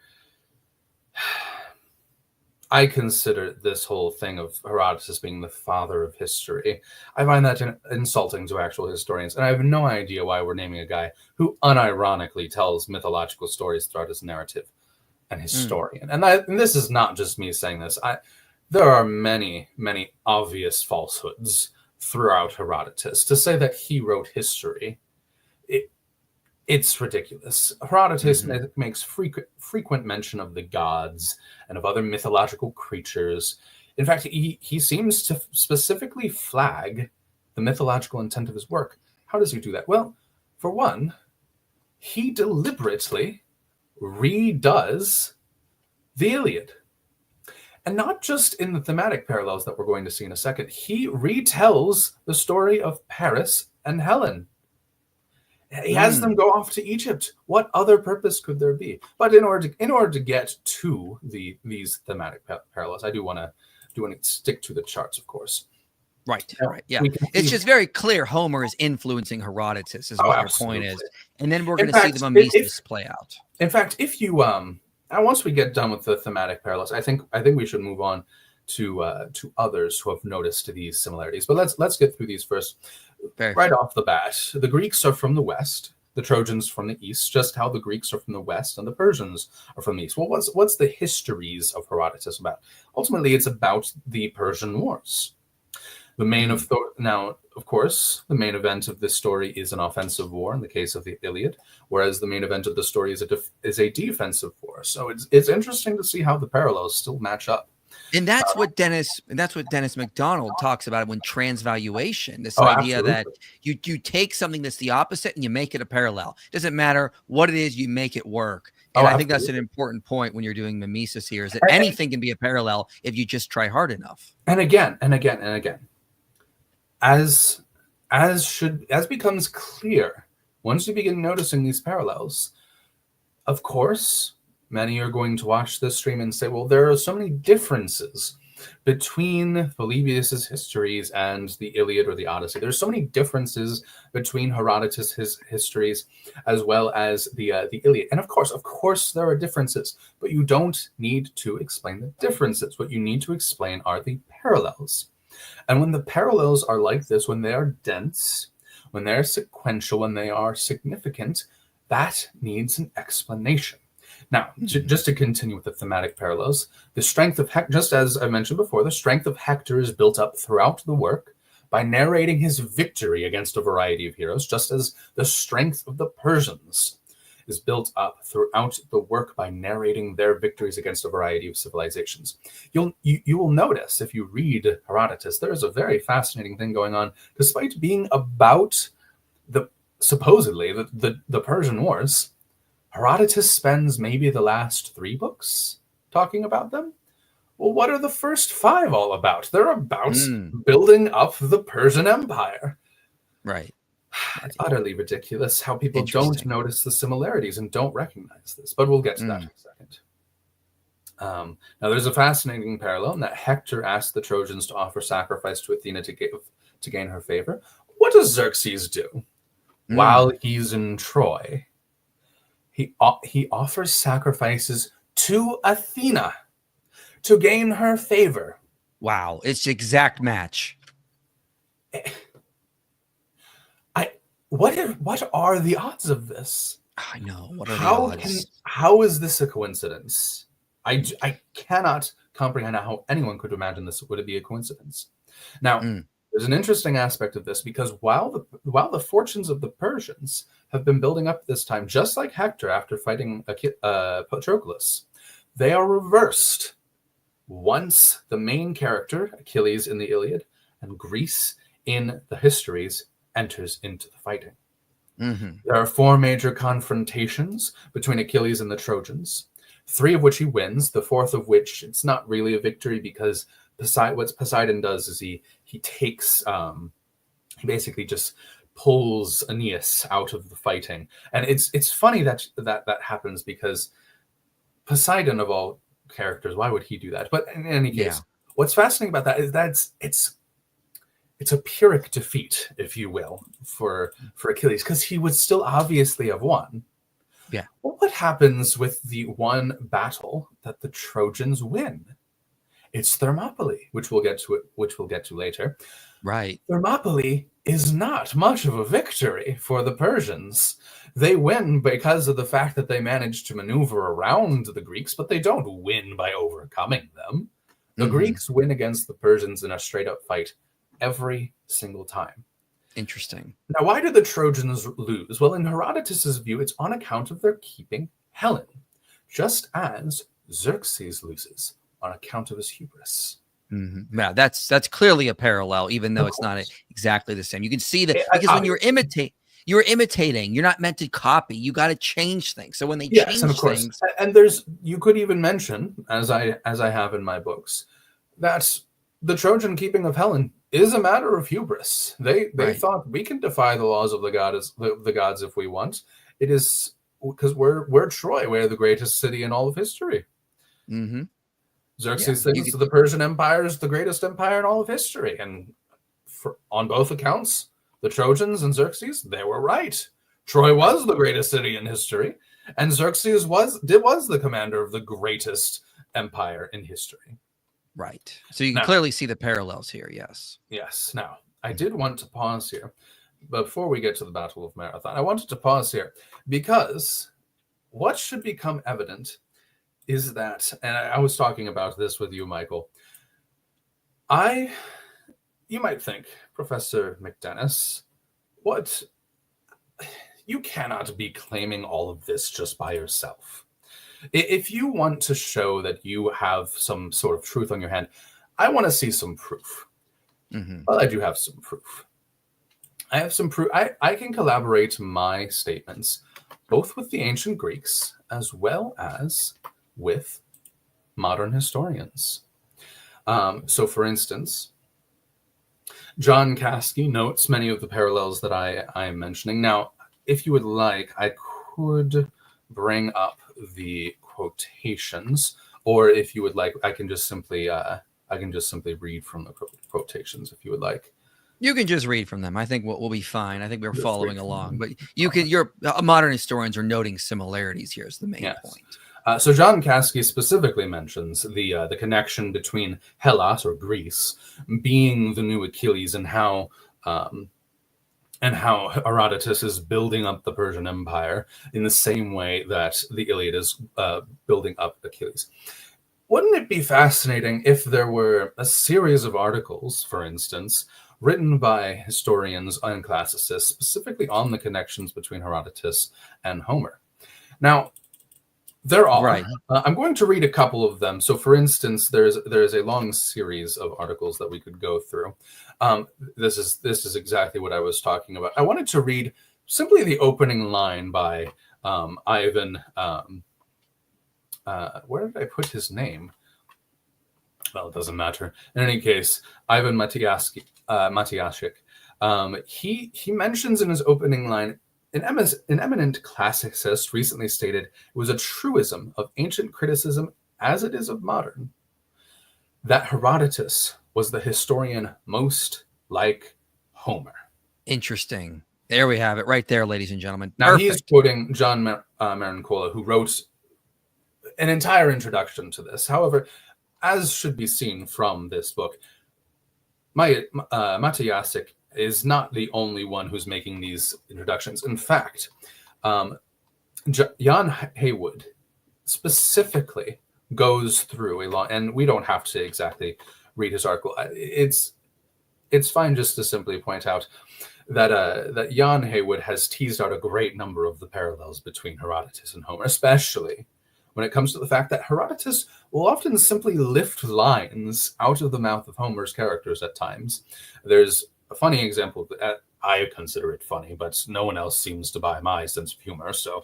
[SPEAKER 3] this whole thing of Herodotus being the father of history. I find that insulting to actual historians, and I have no idea why we're naming a guy who unironically tells mythological stories throughout his narrative an historian. And this is not just me saying this. There are many, many obvious falsehoods throughout Herodotus. To say that he wrote history, it's ridiculous. Herodotus makes frequent mention of the gods and of other mythological creatures. In fact, he seems to specifically flag the mythological intent of his work. How does he do that? Well, for one, he deliberately redoes the Iliad. And not just in the thematic parallels that we're going to see in a second. He retells the story of Paris and Helen. He has them go off to Egypt. What other purpose could there be? But in order to get to these thematic parallels, I do want to stick to the charts, of course.
[SPEAKER 2] Right. Yeah. It's just very clear Homer is influencing Herodotus, is what your point is. And then we're going to see the mimesis play out.
[SPEAKER 3] In fact, if you once we get done with the thematic parallels, I think we should move on to others who have noticed these similarities. But let's get through these first. Right off the bat, the Greeks are from the west, the Trojans from the east, just how the Greeks are from the west and the Persians are from the east. Well, what's the histories of Herodotus about? Ultimately, it's about the Persian Wars. The main now, of course, the main event of this story is an offensive war in the case of the Iliad, whereas the main event of the story is a defensive war. So it's interesting to see how the parallels still match up.
[SPEAKER 2] And that's what Dennis McDonald talks about when transvaluation, this idea
[SPEAKER 3] absolutely.
[SPEAKER 2] that you take something that's the opposite and you make it a parallel. Doesn't matter what it is, you make it work. And
[SPEAKER 3] Oh,
[SPEAKER 2] I think that's an
[SPEAKER 3] absolutely.
[SPEAKER 2] important point when you're doing mimesis here, is that anything can be a parallel if you just try hard enough.
[SPEAKER 3] And again, and again, and again, as becomes clear, once you begin noticing these parallels, of course, many are going to watch this stream and say, well, there are so many differences between Polybius's histories and the Iliad or the Odyssey. There's so many differences between Herodotus' histories as well as the Iliad. And of course, there are differences, but you don't need to explain the differences. What you need to explain are the parallels. And when the parallels are like this, when they are dense, when they're sequential, when they are significant, that needs an explanation. Now, just to continue with the thematic parallels, the strength of Hector, just as I mentioned before, the strength of Hector is built up throughout the work by narrating his victory against a variety of heroes, just as the strength of the Persians is built up throughout the work by narrating their victories against a variety of civilizations. You will notice if you read Herodotus, there is a very fascinating thing going on, despite being about supposedly the Persian Wars. Herodotus spends maybe the last 3 books talking about them. Well, what are the first 5 all about? They're about building up the Persian Empire.
[SPEAKER 2] Right.
[SPEAKER 3] It's utterly ridiculous how people don't notice the similarities and don't recognize this, but we'll get to that in a second. Now, there's a fascinating parallel in that Hector asked the Trojans to offer sacrifice to Athena to gain her favor. What does Xerxes do while he's in Troy? He offers sacrifices to Athena to gain her favor.
[SPEAKER 2] Wow, it's the exact match.
[SPEAKER 3] What are the odds of this?
[SPEAKER 2] I know. What are the odds?
[SPEAKER 3] How is this a coincidence? I cannot comprehend how anyone could imagine this would be a coincidence. Now, there's an interesting aspect of this, because while the fortunes of the Persians have been building up this time, just like Hector after fighting Patroclus, they are reversed once the main character, Achilles in the Iliad, and Greece in the histories, enters into the fighting. There are 4 major confrontations between Achilles and the Trojans, 3 of which he wins, the 4th of which it's not really a victory, because what Poseidon does is he takes, he basically just pulls Aeneas out of the fighting. And it's funny that happens, because Poseidon, of all characters, why would he do that? But in any case, what's fascinating about that is that it's a Pyrrhic defeat, if you will, for Achilles, because he would still obviously have won.
[SPEAKER 2] Yeah.
[SPEAKER 3] Well, what happens with the one battle that the Trojans win? It's Thermopylae, which we'll get to later.
[SPEAKER 2] Right.
[SPEAKER 3] Thermopylae is not much of a victory for the Persians. They win because of the fact that they managed to maneuver around the Greeks, but they don't win by overcoming them. The Greeks win against the Persians in a straight-up fight every single time.
[SPEAKER 2] Interesting.
[SPEAKER 3] Now, why do the Trojans lose? Well, in Herodotus' view, it's on account of their keeping Helen, just as Xerxes loses on account of his hubris.
[SPEAKER 2] Yeah, that's clearly a parallel, even though it's not exactly the same. You can see that, because when you're imitating, you're not meant to copy. You got to change things. So when they change
[SPEAKER 3] and of course,
[SPEAKER 2] things,
[SPEAKER 3] and you could even mention, as I have in my books, that the Trojan keeping of Helen is a matter of hubris. They thought, we can defy the laws of the gods if we want. It is because we're Troy, we're the greatest city in all of history. Xerxes thinks the Persian Empire is the greatest empire in all of history, and on both accounts, the Trojans and Xerxes, they were right. Troy was the greatest city in history, and Xerxes was the commander of the greatest empire in history.
[SPEAKER 2] Right. So you can clearly see the parallels here. Yes.
[SPEAKER 3] Yes. Now, I did want to pause here. Before we get to the Battle of Marathon, I wanted to pause here because what should become evident is that, and I was talking about this with you, Michael, you might think, Professor McDennis, you cannot be claiming all of this just by yourself. If you want to show that you have some sort of truth on your hand, I want to see some proof. Well, I do have some proof. I have some proof. I can collaborate my statements both with the ancient Greeks as well as with modern historians. So, for instance, John Caskey notes many of the parallels that I am mentioning. Now, if you would like, I could bring up the quotations, or if you would like, I can just simply read from the quotations if you would like.
[SPEAKER 2] You can just read from them. I think we'll be fine. I think we're following along. But you can. Your modern historians are noting similarities here is the main point.
[SPEAKER 3] So John Caskey specifically mentions the connection between Hellas or Greece being the new Achilles, and how Herodotus is building up the Persian Empire in the same way that the Iliad is building up Achilles. Wouldn't it be fascinating if there were a series of articles, for instance, written by historians and classicists specifically on the connections between Herodotus and Homer? Now, there are. Right. I'm going to read a couple of them. So, for instance, there is a long series of articles that we could go through. This is exactly what I was talking about. I wanted to read simply the opening line by Ivan. Where did I put his name? Well, it doesn't matter. In any case, Ivan Matyashik. He mentions in his opening line, an eminent classicist recently stated it was a truism of ancient criticism as it is of modern, that Herodotus was the historian most like Homer.
[SPEAKER 2] Interesting. There we have it right there, ladies and gentlemen.
[SPEAKER 3] Now, he's quoting John Marincola, who wrote an entire introduction to this. However, as should be seen from this book, Matyashik is not the only one who's making these introductions. In fact, Jan Haywood specifically goes through a lot, and we don't have to exactly read his article. It's fine just to simply point out that Jan Haywood has teased out a great number of the parallels between Herodotus and Homer, especially when it comes to the fact that Herodotus will often simply lift lines out of the mouth of Homer's characters at times. There's a funny example. I consider it funny, but no one else seems to buy my sense of humor. So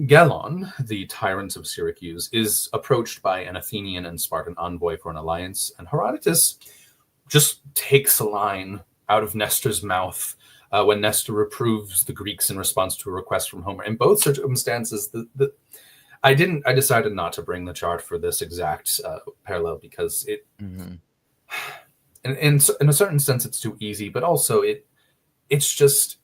[SPEAKER 3] Gelon, the tyrant of Syracuse, is approached by an Athenian and Spartan envoy for an alliance, and Herodotus just takes a line out of Nestor's mouth when Nestor reproves the Greeks in response to a request from Homer. In both circumstances, I decided not to bring the chart for this exact parallel because it, in a certain sense, it's too easy, but also it's just,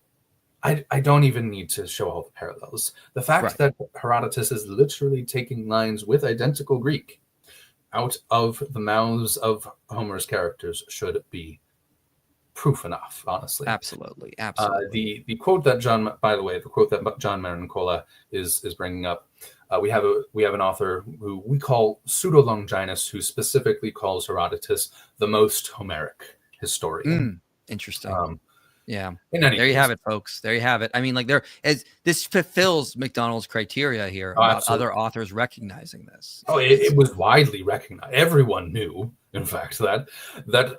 [SPEAKER 3] I don't even need to show all the parallels. The fact that Herodotus is literally taking lines with identical Greek out of the mouths of Homer's characters should be proof enough, honestly.
[SPEAKER 2] Absolutely.
[SPEAKER 3] The quote that John Marincola is bringing up, we have an author who we call Pseudo Longinus, who specifically calls Herodotus the most Homeric historian.
[SPEAKER 2] Interesting. Yeah. There you have it, folks. There you have it. I mean, this fulfills McDonald's criteria here about other authors recognizing this.
[SPEAKER 3] Oh, it was widely recognized. Everyone knew, in fact, that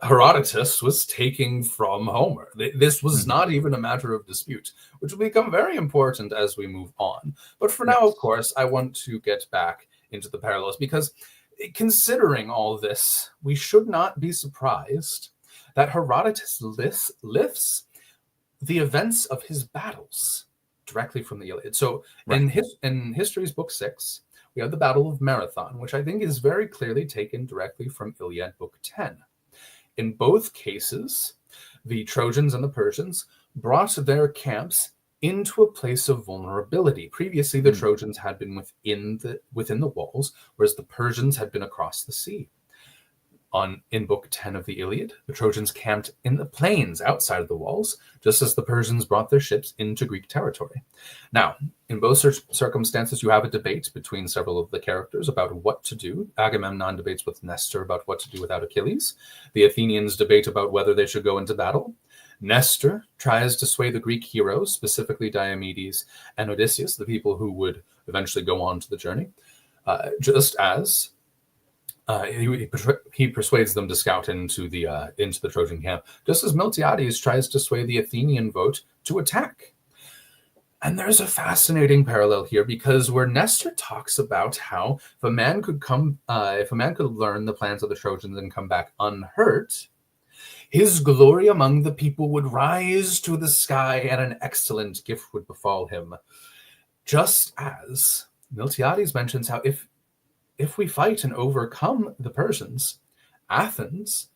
[SPEAKER 3] Herodotus was taking from Homer. This was not even a matter of dispute, which will become very important as we move on. But for now, of course, I want to get back into the parallels, because considering all this, we should not be surprised that Herodotus lifts the events of his battles directly from the Iliad. So in History's Book 6, we have the Battle of Marathon, which I think is very clearly taken directly from Iliad Book 10. In both cases, the Trojans and the Persians brought their camps into a place of vulnerability. Previously, the Trojans had been within the walls, whereas the Persians had been across the sea. In Book 10 of the Iliad, the Trojans camped in the plains outside of the walls, just as the Persians brought their ships into Greek territory. Now, in both circumstances, you have a debate between several of the characters about what to do. Agamemnon debates with Nestor about what to do without Achilles. The Athenians debate about whether they should go into battle. Nestor tries to sway the Greek heroes, specifically Diomedes and Odysseus, the people who would eventually go on to the journey, just as he persuades them to scout into the Trojan camp, just as Miltiades tries to sway the Athenian vote to attack. And there's a fascinating parallel here, because where Nestor talks about how if a man could learn the plans of the Trojans and come back unhurt, his glory among the people would rise to the sky, and an excellent gift would befall him. Just as Miltiades mentions how if we fight and overcome the Persians, Athens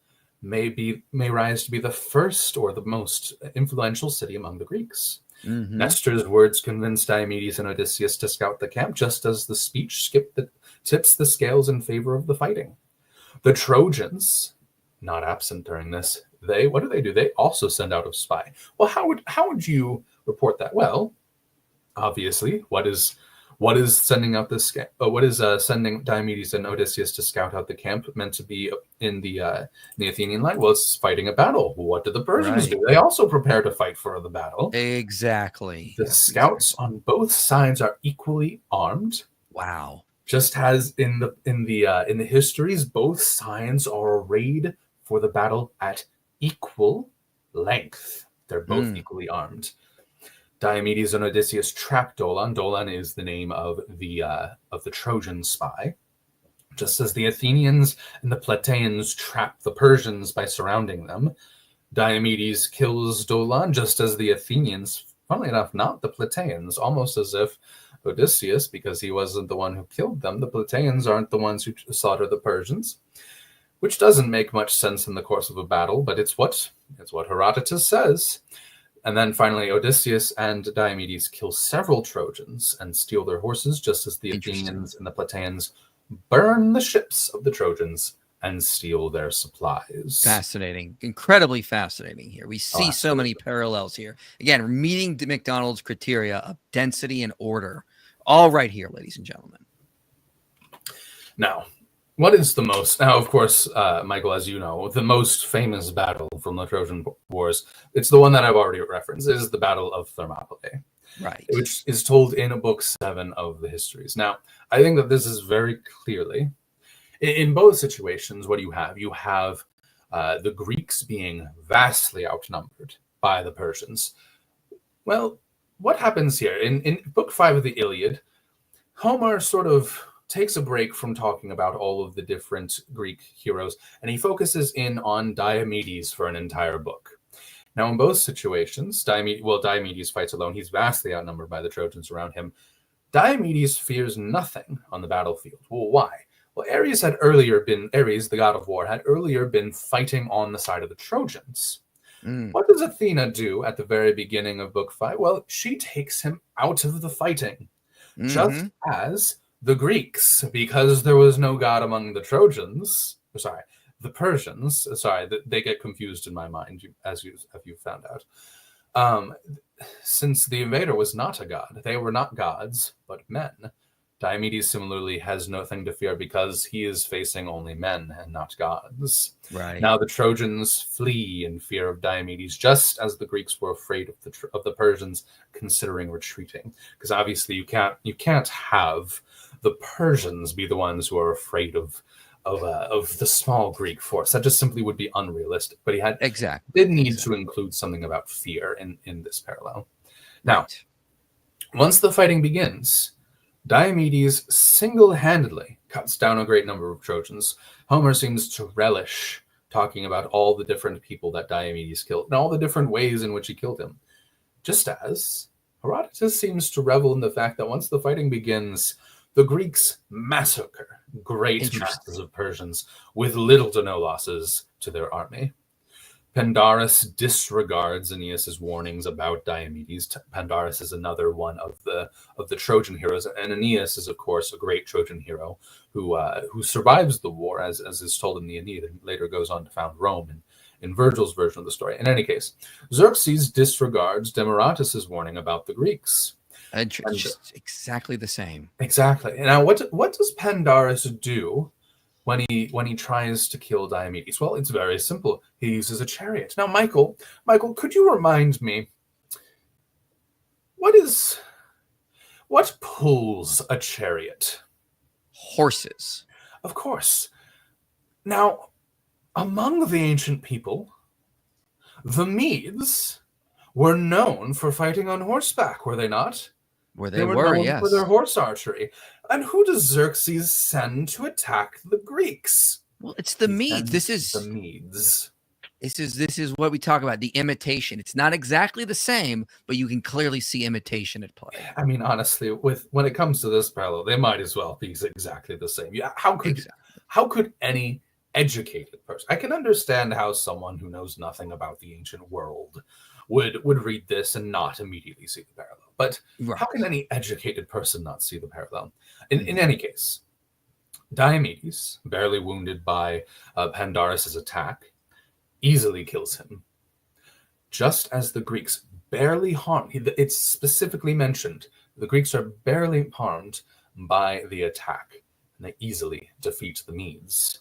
[SPEAKER 3] may rise to be the first or the most influential city among the Greeks.
[SPEAKER 2] Mm-hmm.
[SPEAKER 3] Nestor's words convinced Diomedes and Odysseus to scout the camp, just as the speech tips the scales in favor of the fighting. The Trojans, not absent during this, what do? They also send out a spy. Well, how would you report that? Well, obviously, what is sending out this? What is sending Diomedes and Odysseus to scout out the camp meant to be in the Athenian line? Well, it's fighting a battle. What do the Persians do? They also prepare to fight for the battle.
[SPEAKER 2] Exactly.
[SPEAKER 3] The scouts on both sides are equally armed.
[SPEAKER 2] Wow.
[SPEAKER 3] Just as in the histories, both sides are arrayed for the battle at equal length. They're both equally armed. Diomedes and Odysseus trap Dolon. Dolon is the name of the Trojan spy. Just as the Athenians and the Plataeans trap the Persians by surrounding them, Diomedes kills Dolon, just as the Athenians, funnily enough, not the Plataeans, almost as if Odysseus, because he wasn't the one who killed them, the Plataeans aren't the ones who slaughter the Persians, which doesn't make much sense in the course of a battle, but it's what Herodotus says. And then finally, Odysseus and Diomedes kill several Trojans and steal their horses, just as the Athenians and the Plataeans burn the ships of the Trojans and steal their supplies.
[SPEAKER 2] Fascinating. Incredibly fascinating here. We see so many parallels here. Again, meeting McDonald's criteria of density and order. All right here, ladies and gentlemen.
[SPEAKER 3] Now, what is the most... Now, of course, Michael, as you know, the most famous battle from the Trojan Wars, it's the one that I've already referenced, is the Battle of Thermopylae.
[SPEAKER 2] Right.
[SPEAKER 3] Which is told in book 7 of the histories. Now, I think that this is very clearly... In both situations, what do you have? You have the Greeks being vastly outnumbered by the Persians. Well, what happens here? In book 5 of the Iliad, Homer sort of takes a break from talking about all of the different Greek heroes, and he focuses in on Diomedes for an entire book. Now, in both situations, Diomedes fights alone. He's vastly outnumbered by the Trojans around him. Diomedes fears nothing on the battlefield. Well, why? Well, Ares, the god of war, had earlier been fighting on the side of the Trojans. What does Athena do at the very beginning of book 5? Well, she takes him out of the fighting, just as the Greeks, because there was no god among the the Persians. They get confused in my mind, as you found out. Since the invader was not a god, they were not gods, but men. Diomedes similarly has nothing to fear because he is facing only men and not gods.
[SPEAKER 2] Right.
[SPEAKER 3] Now the Trojans flee in fear of Diomedes, just as the Greeks were afraid of the Persians considering retreating. Because obviously you can't have the Persians be the ones who are afraid of the small Greek force. That just simply would be unrealistic. But he did need to include something about fear in this parallel. Now, once the fighting begins, Diomedes single-handedly cuts down a great number of Trojans. Homer seems to relish talking about all the different people that Diomedes killed and all the different ways in which he killed him. Just as Herodotus seems to revel in the fact that once the fighting begins, the Greeks massacre great masses of Persians with little to no losses to their army. Pandarus disregards Aeneas's warnings about Diomedes. Pandarus is another one of the Trojan heroes, and Aeneas is, of course, a great Trojan hero who survives the war, as is told in the Aeneid, and later goes on to found Rome in Virgil's version of the story. In any case, Xerxes disregards Demaratus's warning about the Greeks.
[SPEAKER 2] Just exactly the same.
[SPEAKER 3] Exactly. Now, what does Pandarus do when he tries to kill Diomedes? Well, it's very simple. He uses a chariot. Now, Michael, could you remind me what pulls a chariot?
[SPEAKER 2] Horses.
[SPEAKER 3] Of course. Now, among the ancient people, the Medes were known for fighting on horseback, were they not?
[SPEAKER 2] Where
[SPEAKER 3] They
[SPEAKER 2] they
[SPEAKER 3] were
[SPEAKER 2] were,
[SPEAKER 3] known for
[SPEAKER 2] yes.
[SPEAKER 3] their horse archery. And who does Xerxes send to attack the Greeks?
[SPEAKER 2] Well, it's the
[SPEAKER 3] He
[SPEAKER 2] Medes.
[SPEAKER 3] sends the Medes.
[SPEAKER 2] This is what we talk about, the imitation. It's not exactly the same, but you can clearly see imitation at play.
[SPEAKER 3] I mean, honestly, when it comes to this parallel, they might as well be exactly the same. Yeah, how could any educated person? I can understand how someone who knows nothing about the ancient world would read this and not immediately see the parallel. But how can any educated person not see the parallel? In any case, Diomedes, barely wounded by Pandarus's attack, easily kills him. Just as the Greeks barely harmed, it's specifically mentioned, the Greeks are barely harmed by the attack, and they easily defeat the Medes.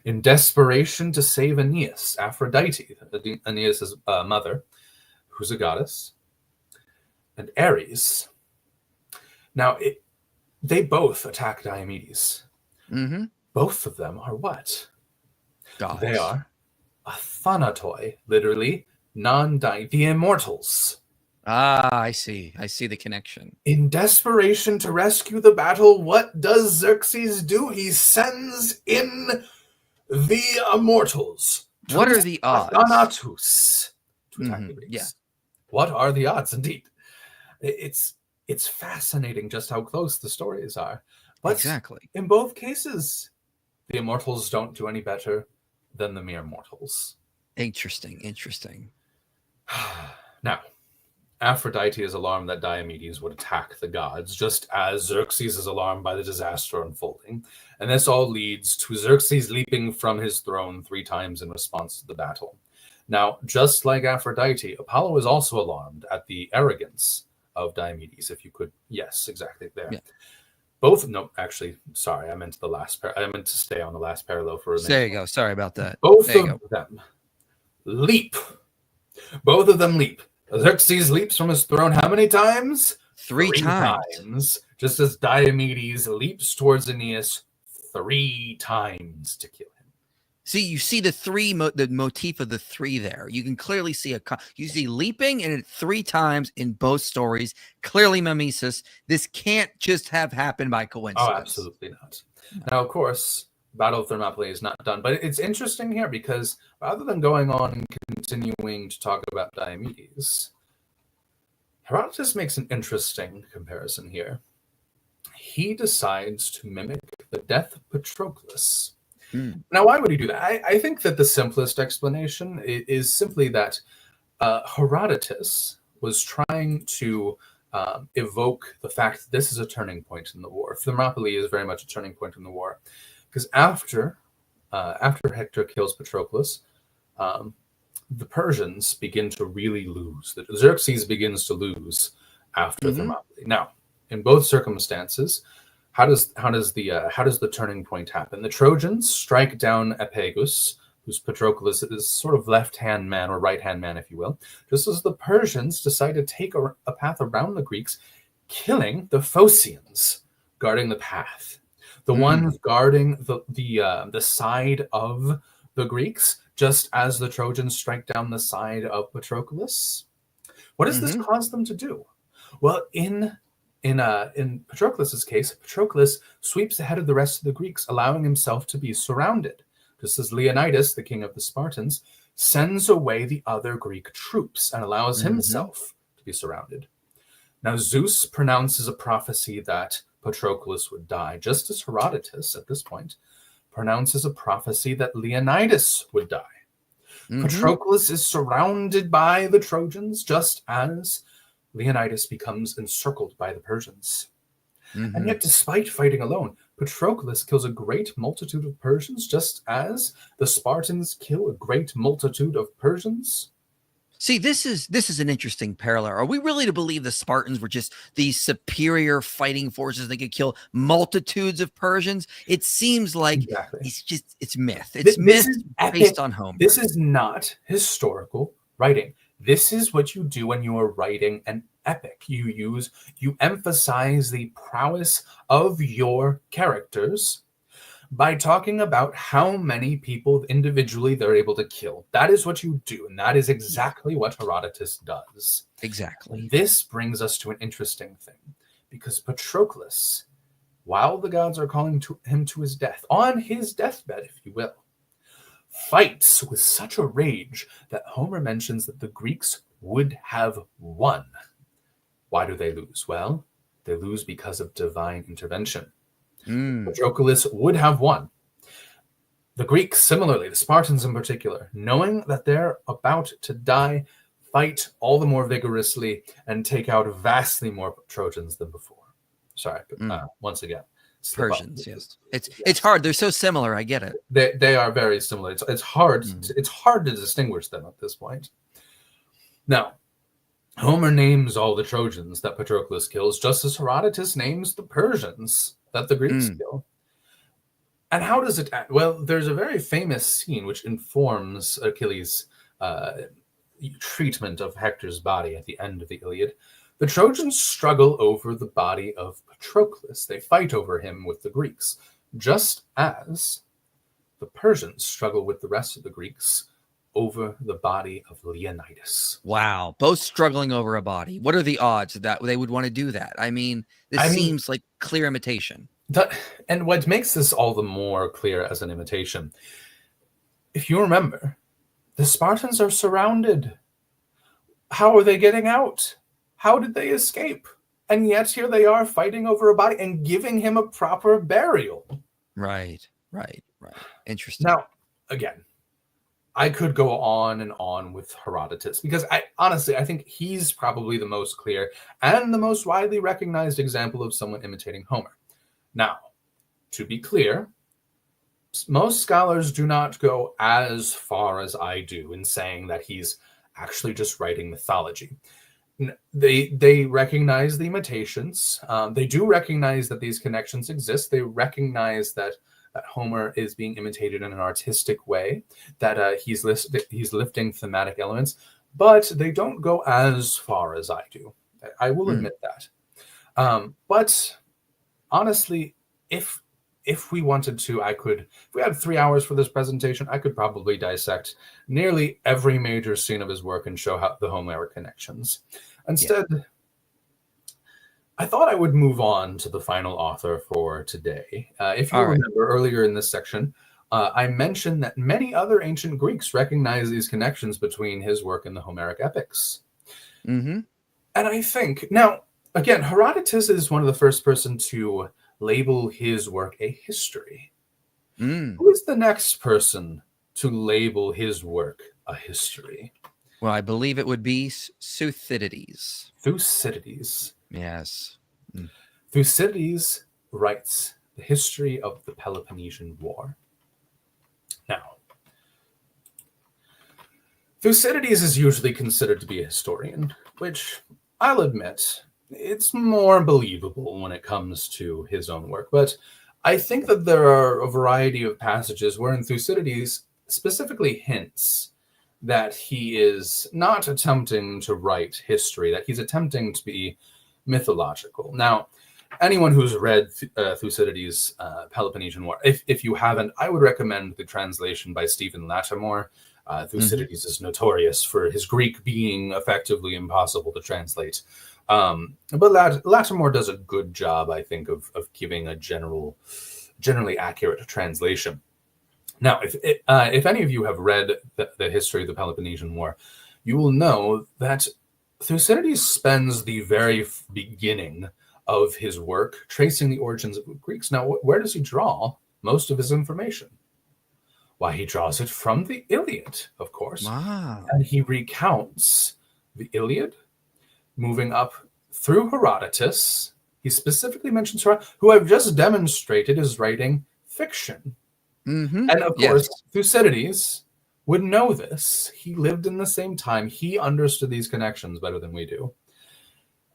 [SPEAKER 3] In desperation to save Aeneas, Aphrodite, Aeneas' mother, who's a goddess, and Ares. Now, they both attack Diomedes.
[SPEAKER 2] Mm-hmm.
[SPEAKER 3] Both of them are what?
[SPEAKER 2] Gods.
[SPEAKER 3] They are Athanatoi, literally the immortals.
[SPEAKER 2] Ah, I see the connection.
[SPEAKER 3] In desperation to rescue the battle, what does Xerxes do? He sends in the immortals.
[SPEAKER 2] What are the odds?
[SPEAKER 3] Athanatus, to attack the Greeks.
[SPEAKER 2] Yeah.
[SPEAKER 3] What are the odds, indeed? It's fascinating just how close the stories are. But
[SPEAKER 2] exactly.
[SPEAKER 3] In both cases, the immortals don't do any better than the mere mortals.
[SPEAKER 2] Interesting.
[SPEAKER 3] Now, Aphrodite is alarmed that Diomedes would attack the gods, just as Xerxes is alarmed by the disaster unfolding. And this all leads to Xerxes leaping from his throne 3 times in response to the battle. Now, just like Aphrodite, Apollo is also alarmed at the arrogance of Diomedes, if you could. Yes, exactly there. Yeah. I meant to stay on the last parallel for a minute.
[SPEAKER 2] There you go. Sorry about that.
[SPEAKER 3] Both of them leap. Both of them leap. Xerxes leaps from his throne how many times?
[SPEAKER 2] 3 times.
[SPEAKER 3] Just as Diomedes leaps towards Aeneas 3 times to kill him.
[SPEAKER 2] See, you see the motif of the 3 there. You can clearly see you see leaping and it 3 times in both stories. Clearly mimesis. This can't just have happened by coincidence.
[SPEAKER 3] Oh, absolutely not. Now, of course, Battle of Thermopylae is not done, but it's interesting here because rather than going on and continuing to talk about Diomedes, Herodotus makes an interesting comparison here. He decides to mimic the death of Patroclus. Now, why would he do that? I think that the simplest explanation is simply that Herodotus was trying to evoke the fact that this is a turning point in the war. Thermopylae is very much a turning point in the war. Because after Hector kills Patroclus, the Persians begin to really lose. Xerxes begins to lose after Thermopylae. Now, in both circumstances, how does the turning point happen? The Trojans strike down Epagus, who's Patroclus is sort of left-hand man or right-hand man, if you will, just as the Persians decide to take a path around the Greeks, killing the Phocians guarding the path. The ones guarding the side of the Greeks, just as the Trojans strike down the side of Patroclus. What does this cause them to do? Well, in Patroclus's case, Patroclus sweeps ahead of the rest of the Greeks, allowing himself to be surrounded, just as Leonidas, the king of the Spartans, sends away the other Greek troops and allows himself to be surrounded. Now, Zeus pronounces a prophecy that Patroclus would die, just as Herodotus, at this point, pronounces a prophecy that Leonidas would die. Patroclus is surrounded by the Trojans, just as Leonidas becomes encircled by the Persians. And yet, despite fighting alone, Patroclus kills a great multitude of Persians, just as the Spartans kill a great multitude of Persians.
[SPEAKER 2] See, this is an interesting parallel. Are we really to believe the Spartans were just these superior fighting forces that could kill multitudes of Persians? It seems like it's myth. It's myth based on Homer.
[SPEAKER 3] This is not historical writing. This is what you do when you are writing an epic. You emphasize the prowess of your characters by talking about how many people individually they're able to kill. That is what you do, and that is exactly what Herodotus does.
[SPEAKER 2] Exactly.
[SPEAKER 3] This brings us to an interesting thing, because Patroclus, while the gods are calling him to his death, on his deathbed, if you will, fights with such a rage that Homer mentions that the Greeks would have won. Why do they lose? Well, they lose because of divine intervention. Patroclus would have won. The Greeks, similarly, the Spartans in particular, knowing that they're about to die, fight all the more vigorously and take out vastly more Trojans than before. Sorry, once again.
[SPEAKER 2] Persians, yes. It's hard. They're so similar. I get it.
[SPEAKER 3] They are very similar. It's hard. It's hard to distinguish them at this point. Now, Homer names all the Trojans that Patroclus kills, just as Herodotus names the Persians that the Greeks kill. And how does it act? Well, there's a very famous scene which informs Achilles' treatment of Hector's body at the end of the Iliad. The Trojans struggle over the body of Patroclus. They fight over him with the Greeks, just as the Persians struggle with the rest of the Greeks over the body of Leonidas.
[SPEAKER 2] Wow. Both struggling over a body. What are the odds that they would want to do that? I mean, this seems like clear imitation.
[SPEAKER 3] And what makes this all the more clear as an imitation, if you remember, the Spartans are surrounded. How are they getting out? How did they escape? And yet here they are fighting over a body and giving him a proper burial.
[SPEAKER 2] Right. Interesting.
[SPEAKER 3] Now, again, I could go on and on with Herodotus because I think he's probably the most clear and the most widely recognized example of someone imitating Homer. Now, to be clear, most scholars do not go as far as I do in saying that he's actually just writing mythology. They recognize the imitations. They do recognize that these connections exist. They recognize that Homer is being imitated in an artistic way, that he's lifting thematic elements, but they don't go as far as I do. I will admit that. But honestly, if we wanted to, if we had 3 hours for this presentation, I could probably dissect nearly every major scene of his work and show how the Homeric connections. Instead, I thought I would move on to the final author for today. If you remember earlier in this section, I mentioned that many other ancient Greeks recognize these connections between his work and the Homeric epics. And I think, now, again, Herodotus is one of the first person to label his work a history. Who is the next person to label his work a history?
[SPEAKER 2] Well, I believe it would be Thucydides.
[SPEAKER 3] Thucydides.
[SPEAKER 2] Yes.
[SPEAKER 3] Thucydides writes the history of the Peloponnesian War. Now, Thucydides is usually considered to be a historian, which I'll admit, it's more believable when it comes to his own work. But I think that there are a variety of passages wherein Thucydides specifically hints that he is not attempting to write history, that he's attempting to be mythological. Now, anyone who's read Thucydides' Peloponnesian War, if you haven't, I would recommend the translation by Stephen Lattimore. Thucydides is notorious for his Greek being effectively impossible to translate. But Lattimore does a good job, I think, of giving a generally accurate translation. Now, if any of you have read the history of the Peloponnesian War, you will know that Thucydides spends the very beginning of his work tracing the origins of the Greeks. Now, where does he draw most of his information? Why, he draws it from the Iliad, of course.
[SPEAKER 2] Wow.
[SPEAKER 3] And he recounts the Iliad, moving up through Herodotus. He specifically mentions Herodotus, who I've just demonstrated is writing fiction. And of course, Thucydides would know this. He lived in the same time. He understood these connections better than we do.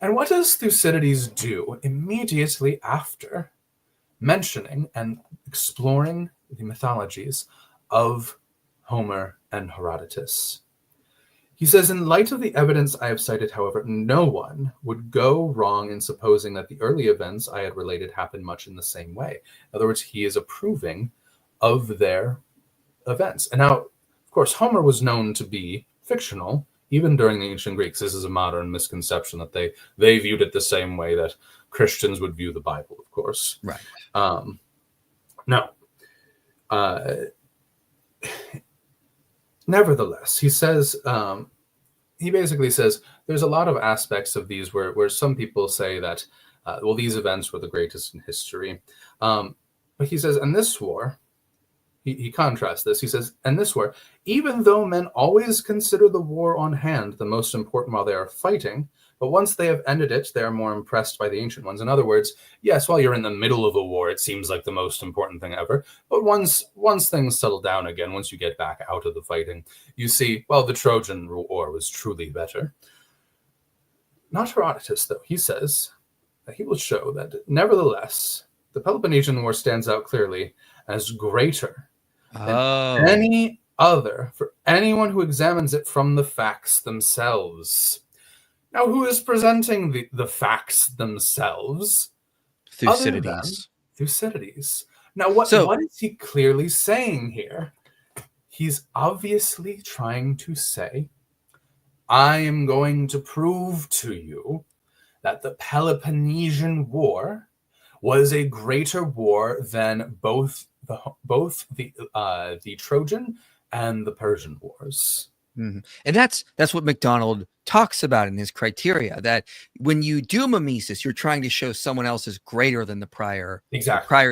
[SPEAKER 3] And what does Thucydides do immediately after mentioning and exploring the mythologies of Homer and Herodotus? He says, in light of the evidence I have cited, however, no one would go wrong in supposing that the early events I had related happened much in the same way. In other words, he is approving of their events. And now, of course, Homer was known to be fictional, even during the ancient Greeks. This is a modern misconception that they viewed it the same way that Christians would view the Bible, of course.
[SPEAKER 2] Right.
[SPEAKER 3] No. Nevertheless, he says, he basically says there's a lot of aspects of these where some people say that, well, these events were the greatest in history. But he says, in this war, he contrasts this. He says, in this war, even though men always consider the war on hand the most important while they are fighting, but once they have ended it, they are more impressed by the ancient ones. In other words, yes, while you're in the middle of a war, it seems like the most important thing ever. But once things settle down again, once you get back out of the fighting, you see, well, the Trojan War was truly better. Not Herodotus, though. He says that he will show that, nevertheless, the Peloponnesian War stands out clearly as greater than any other for anyone who examines it from the facts themselves. Now, who is presenting the facts themselves?
[SPEAKER 2] Thucydides.
[SPEAKER 3] Thucydides. Now, what is he clearly saying here? He's obviously trying to say, I am going to prove to you that the Peloponnesian War was a greater war than both the Trojan and the Persian wars.
[SPEAKER 2] Mm-hmm. And that's what McDonald talks about in his criteria, that when you do mimesis, you're trying to show someone else is greater than the prior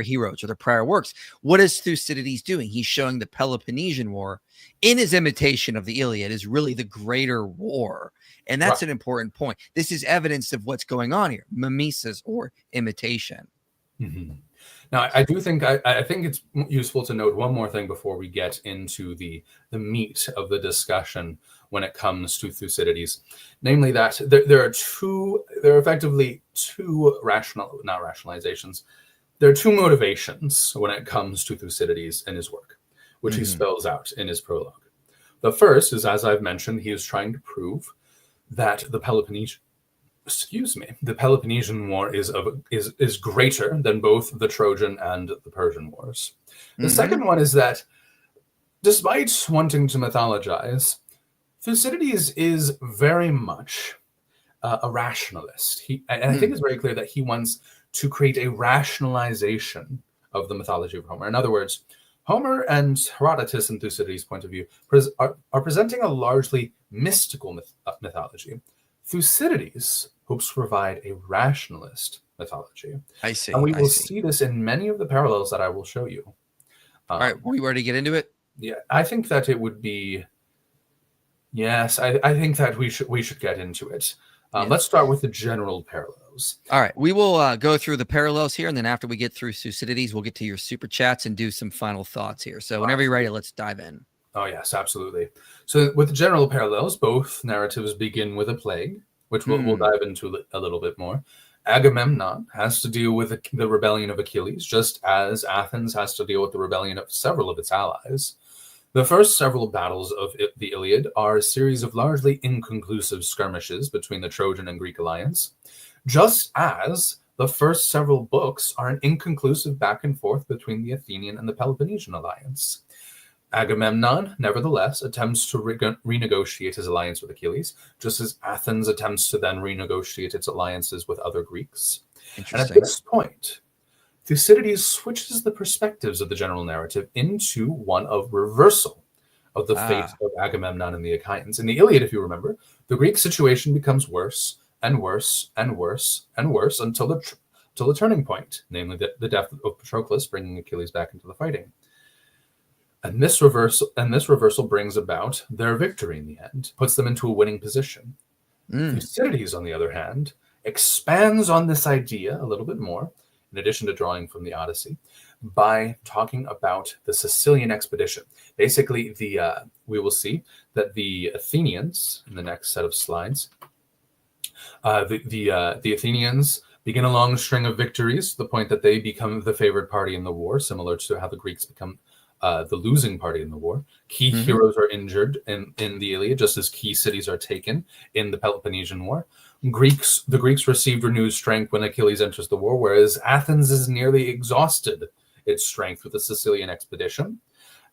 [SPEAKER 2] heroes or the prior works. What is Thucydides doing? He's showing the Peloponnesian War in his imitation of the Iliad is really the greater war. And that's an important point. This is evidence of what's going on here, mimesis or imitation.
[SPEAKER 3] Mm-hmm. Now, I do think I think it's useful to note one more thing before we get into the meat of the discussion when it comes to Thucydides, namely that there are effectively two rationalizations. There are two motivations when it comes to Thucydides and his work, which he spells out in his prologue. The first is, as I've mentioned, he is trying to prove that the Peloponnesian War is greater than both the Trojan and the Persian wars. The second one is that, despite wanting to mythologize, Thucydides is very much a rationalist. I think it's very clear that he wants to create a rationalization of the mythology of Homer. In other words, Homer and Herodotus, in Thucydides' point of view, are presenting a largely mystical mythology. Thucydides hopes to provide a rationalist mythology.
[SPEAKER 2] I see.
[SPEAKER 3] And we will see this in many of the parallels that I will show you.
[SPEAKER 2] All right, we ready to get into it?
[SPEAKER 3] Yeah, I think that it would be. Yes, I think that we should get into it. Let's start with the general parallels.
[SPEAKER 2] All right, we will go through the parallels here, and then after we get through Thucydides, we'll get to your super chats and do some final thoughts here. So whenever you're ready, let's dive in.
[SPEAKER 3] Oh, yes, absolutely. So with the general parallels, both narratives begin with a plague, which we'll dive into a little bit more. Agamemnon has to deal with the rebellion of Achilles, just as Athens has to deal with the rebellion of several of its allies. The first several battles of the Iliad are a series of largely inconclusive skirmishes between the Trojan and Greek alliance, just as the first several books are an inconclusive back and forth between the Athenian and the Peloponnesian alliance. Agamemnon, nevertheless, attempts to renegotiate his alliance with Achilles, just as Athens attempts to then renegotiate its alliances with other Greeks. And at this point, Thucydides switches the perspectives of the general narrative into one of reversal of the fate of Agamemnon and the Achaeans. In the Iliad, if you remember, the Greek situation becomes worse and worse and worse and worse until the turning point, namely the death of Patroclus, bringing Achilles back into the fighting. And this reversal brings about their victory in the end, puts them into a winning position. Thucydides, on the other hand, expands on this idea a little bit more, in addition to drawing from the Odyssey, by talking about the Sicilian expedition. Basically, we will see that the Athenians, in the next set of slides, the Athenians begin a long string of victories, to the point that they become the favored party in the war, similar to how the Greeks become the losing party in the war. Key heroes are injured in the Iliad, just as key cities are taken in the Peloponnesian War. The Greeks received renewed strength when Achilles enters the war, whereas Athens is nearly exhausted its strength with the Sicilian expedition.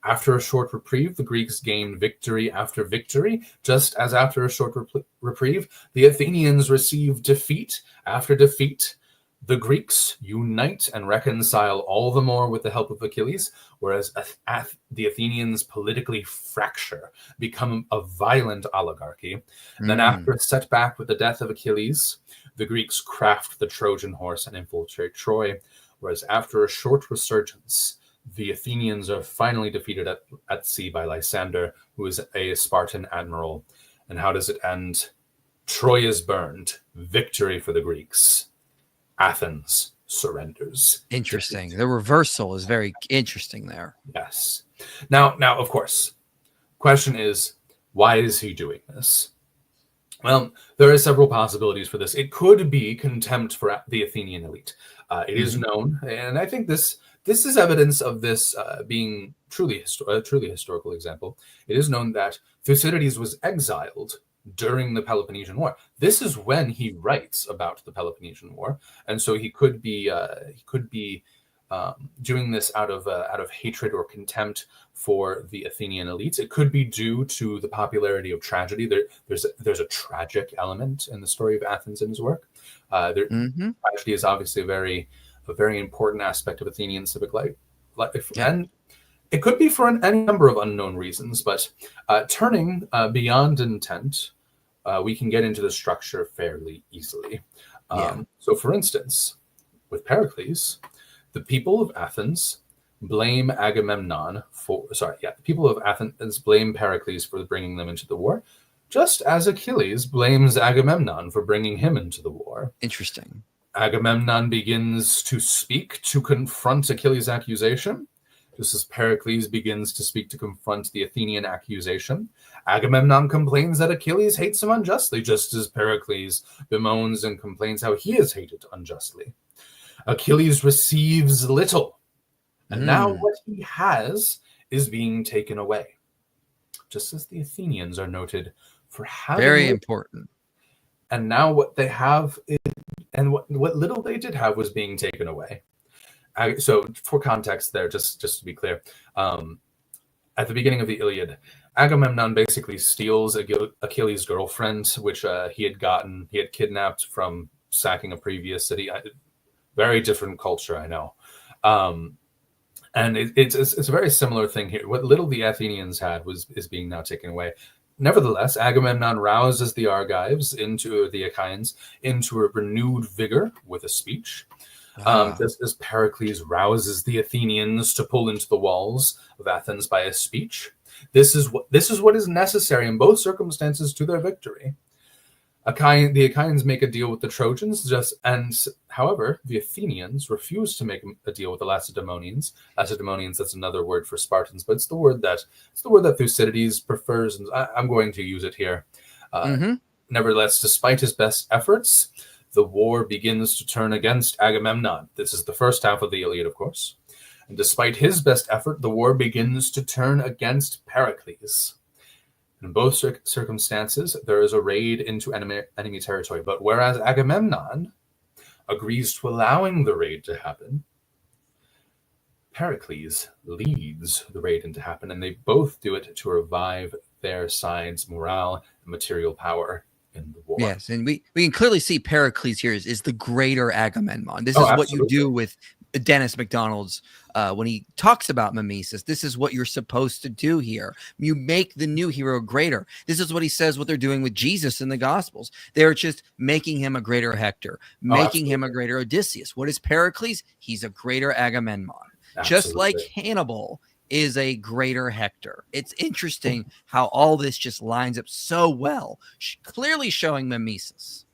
[SPEAKER 3] After a short reprieve, the Greeks gained victory after victory. Just as after a short reprieve, the Athenians received defeat after defeat. The Greeks unite and reconcile all the more with the help of Achilles, whereas the Athenians politically fracture, become a violent oligarchy. Then after a setback with the death of Achilles, the Greeks craft the Trojan horse and infiltrate Troy, whereas after a short resurgence, the Athenians are finally defeated at sea by Lysander, who is a Spartan admiral. And how does it end? Troy is burned. Victory for the Greeks. Athens surrenders.
[SPEAKER 2] Interesting. The reversal is very interesting there.
[SPEAKER 3] Yes. Now, of course, question is, why is he doing this? Well, there are several possibilities for this. It could be contempt for the Athenian elite. It is known, and I think this is evidence of this being a truly historical example. It is known that Thucydides was exiled during the Peloponnesian War. This is when he writes about the Peloponnesian War, and so he could be doing this out of hatred or contempt for the Athenian elites. It could be due to the popularity of tragedy. There's a tragic element in the story of Athens in his work. Tragedy is obviously a very important aspect of Athenian civic life, and it could be for any number of unknown reasons. But turning beyond intent, we can get into the structure fairly easily. So, for instance, with Pericles, the people of Athens blame the people of Athens blame Pericles for bringing them into the war, just as Achilles blames Agamemnon for bringing him into the war.
[SPEAKER 2] Interesting.
[SPEAKER 3] Agamemnon begins to speak to confront Achilles' accusation, just as Pericles begins to speak to confront the Athenian accusation. Agamemnon complains that Achilles hates him unjustly, just as Pericles bemoans and complains how he is hated unjustly. Achilles receives little, and now what he has is being taken away, just as the Athenians are noted for having
[SPEAKER 2] very important.
[SPEAKER 3] And now what they have and what little they did have was being taken away. So for context there, just to be clear, at the beginning of the Iliad, Agamemnon basically steals Achilles' girlfriend, which he had kidnapped from sacking a previous city. Very different culture, I know. And it's a very similar thing here. What little the Athenians had is being now taken away. Nevertheless, Agamemnon rouses the Achaeans into a renewed vigor with a speech. Just as Pericles rouses the Athenians to pull into the walls of Athens by a speech. This is what is necessary in both circumstances to their victory. The Achaeans make a deal with the Trojans, however, the Athenians refuse to make a deal with the Lacedaemonians. Lacedaemonians, that's another word for Spartans, but it's the word that Thucydides prefers, and I'm going to use it here. Nevertheless, despite his best efforts, the war begins to turn against Agamemnon. This is the first half of the Iliad, of course. And despite his best effort, the war begins to turn against Pericles. In both circumstances, there is a raid into enemy territory. But whereas Agamemnon agrees to allowing the raid to happen, Pericles leads the raid to happen, and they both do it to revive their side's morale and material power in the war.
[SPEAKER 2] Yes, and we can clearly see Pericles here is the greater Agamemnon. This is what you do with Dennis McDonald's when he talks about mimesis. This is what you're supposed to do here. You make the new hero greater. This is what he says what they're doing with Jesus in the Gospels. They're just making him a greater Hector, making him a greater Odysseus. What is Pericles? He's a greater Agamemnon. Just like Hannibal is a greater Hector. It's interesting how all this just lines up so well, clearly showing mimesis.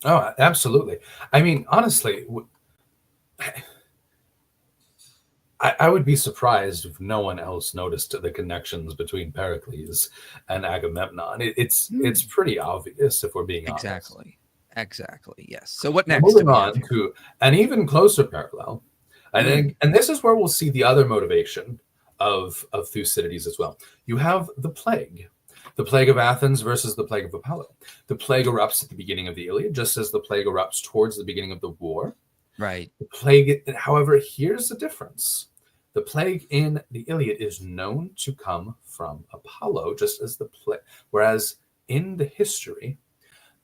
[SPEAKER 3] Oh, absolutely. I mean, honestly, I would be surprised if no one else noticed the connections between Pericles and Agamemnon. It's pretty obvious if we're being honest.
[SPEAKER 2] Exactly. Yes. So what next?
[SPEAKER 3] Moving on to an even closer parallel, I think, and this is where we'll see the other motivation of Thucydides as well. You have the plague of Athens versus the plague of Apollo. The plague erupts at the beginning of the Iliad, just as the plague erupts towards the beginning of the war.
[SPEAKER 2] Right.
[SPEAKER 3] The plague, however, here's the difference. The plague in the Iliad is known to come from Apollo, just as the plague, whereas in the history,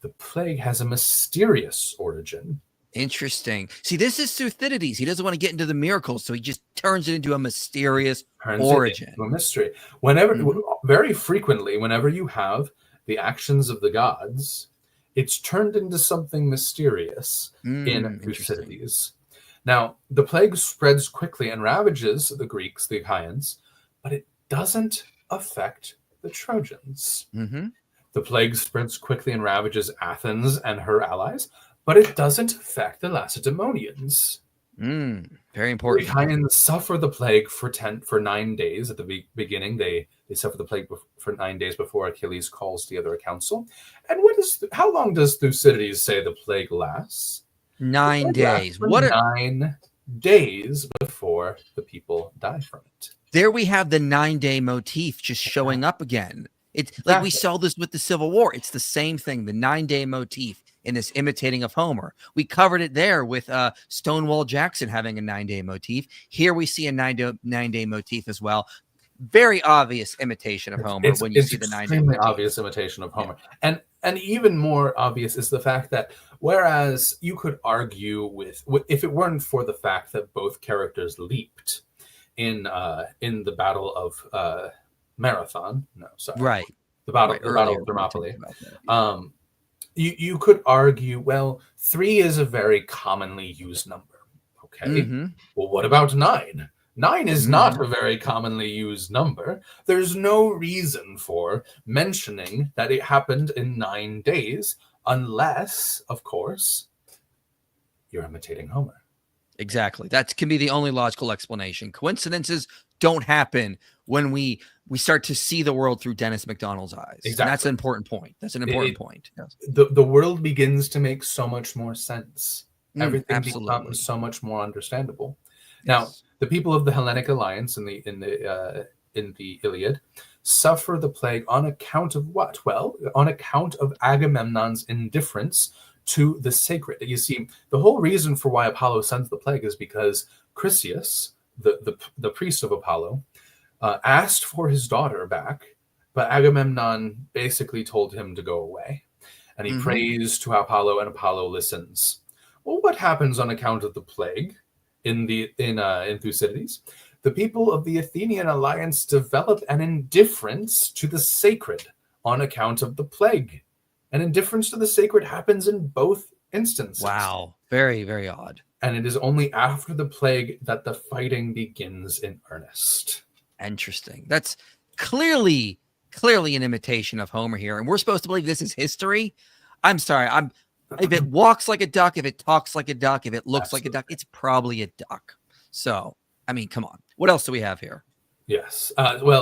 [SPEAKER 3] the plague has a mysterious origin.
[SPEAKER 2] Interesting. See, this is Thucydides. He doesn't want to get into the miracles, so he just turns it into a mysterious origin.
[SPEAKER 3] Into a mystery. Very frequently, whenever you have the actions of the gods, it's turned into something mysterious in Thucydides. Now, the plague spreads quickly and ravages the Greeks, the Achaeans, but it doesn't affect the Trojans. The plague spreads quickly and ravages Athens and her allies, but it doesn't affect the Lacedaemonians.
[SPEAKER 2] Very important.
[SPEAKER 3] The Achaeans suffer the plague for 9 days. At the beginning, they suffer the plague for 9 days before Achilles calls together a council. And how long does Thucydides say the plague lasts?
[SPEAKER 2] 9 days.
[SPEAKER 3] 9 days before the people die from it.
[SPEAKER 2] There we have the 9-day motif just showing up again. It's like we saw this with the Civil War. It's the same thing, the 9-day motif in this imitating of Homer. We covered it there with Stonewall Jackson having a 9-day motif. Here we see a 9-day motif as well. Very obvious imitation of Homer when you see the 9-day motif.
[SPEAKER 3] Extremely obvious imitation of Homer. Yeah. And even more obvious is the fact that whereas you could argue with if it weren't for the fact that both characters leaped in the Battle of Marathon. No, sorry.
[SPEAKER 2] Right.
[SPEAKER 3] The Battle of Thermopylae. You could argue, well, 3 is a very commonly used number. Okay. Well, what about 9? 9 is not a very commonly used number. There's no reason for mentioning that it happened in 9 days, unless, of course, you're imitating Homer.
[SPEAKER 2] Exactly. That can be the only logical explanation. Coincidences don't happen when we start to see the world through Dennis McDonald's eyes. Exactly. And that's an important point. That's an important point. Yes.
[SPEAKER 3] The world begins to make so much more sense. Everything becomes so much more understandable. Now, the people of the Hellenic Alliance in the Iliad suffer the plague on account of what? Well, on account of Agamemnon's indifference to the sacred. You see, the whole reason for why Apollo sends the plague is because Chryseis, the priest of Apollo, asked for his daughter back, but Agamemnon basically told him to go away. And he prays to Apollo, and Apollo listens. Well, what happens on account of the plague in Thucydides? The people of the Athenian alliance develop an indifference to the sacred on account of the plague. And indifference to the sacred happens in both instances.
[SPEAKER 2] Wow. Very, very odd.
[SPEAKER 3] And it is only after the plague that the fighting begins in earnest.
[SPEAKER 2] Interesting. That's clearly an imitation of Homer here. And we're supposed to believe this is history? I'm sorry. If it walks like a duck, if it talks like a duck, if it looks like a duck, it's probably a duck. So, I mean, come on. What else do we have here?
[SPEAKER 3] Yes.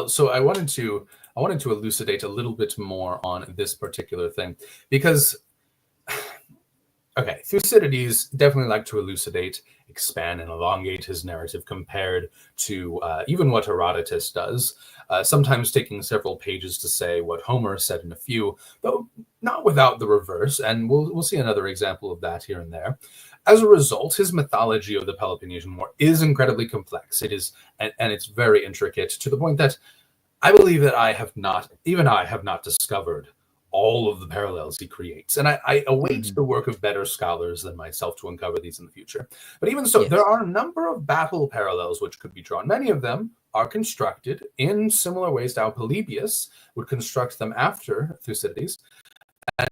[SPEAKER 3] So I wanted to elucidate a little bit more on this particular thing because, okay, Thucydides definitely liked to elucidate, expand, and elongate his narrative compared to even what Herodotus does, sometimes taking several pages to say what Homer said in a few, though not without the reverse, and we'll see another example of that here and there. As a result, his mythology of the Peloponnesian War is incredibly complex. It is, and it's very intricate to the point that I believe that I have not discovered all of the parallels he creates. And I await the work of better scholars than myself to uncover these in the future. But even so, there are a number of battle parallels which could be drawn. Many of them are constructed in similar ways to how Polybius would construct them after Thucydides,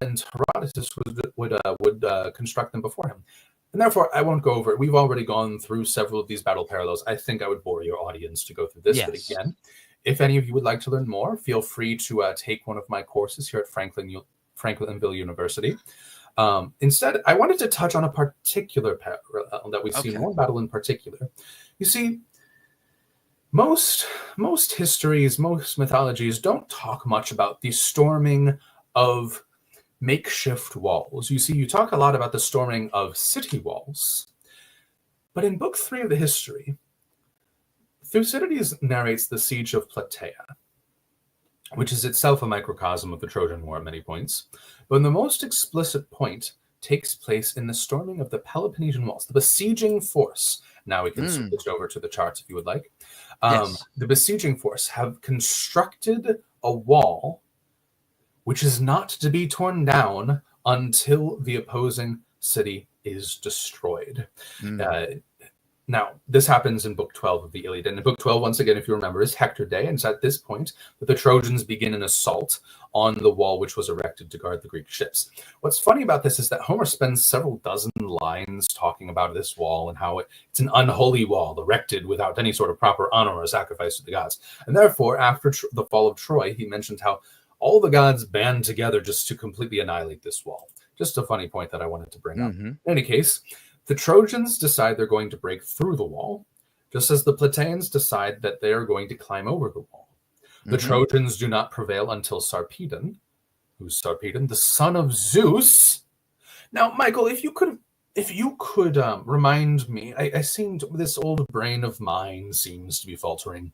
[SPEAKER 3] and Herodotus would construct them before him. And therefore, I won't go over it. We've already gone through several of these battle parallels. I think I would bore your audience to go through this. But again, if any of you would like to learn more, feel free to take one of my courses here at Franklinville University. Instead, I wanted to touch on a particular parallel that we see in one battle in particular. You see, most histories, most mythologies don't talk much about the storming of makeshift walls. You see, you talk a lot about the storming of city walls. But in Book 3 of the history, Thucydides narrates the siege of Plataea, which is itself a microcosm of the Trojan War at many points. But in the most explicit point, takes place in the storming of the Peloponnesian walls, the besieging force. Now we can switch over to the charts if you would like.
[SPEAKER 2] Yes.
[SPEAKER 3] The besieging force have constructed a wall which is not to be torn down until the opposing city is destroyed. Now, this happens in Book 12 of the Iliad. And in Book 12, once again, if you remember, is Hector Day. And it's at this point that the Trojans begin an assault on the wall which was erected to guard the Greek ships. What's funny about this is that Homer spends several dozen lines talking about this wall and how it's an unholy wall erected without any sort of proper honor or sacrifice to the gods. And therefore, after the fall of Troy, he mentioned how all the gods band together just to completely annihilate this wall. Just a funny point that I wanted to bring up. In any case, the Trojans decide they're going to break through the wall, just as the Plataeans decide that they are going to climb over the wall. The Trojans do not prevail until Sarpedon. Who's Sarpedon? The son of Zeus. Now, Michael, if you could remind me, I seem this old brain of mine seems to be faltering.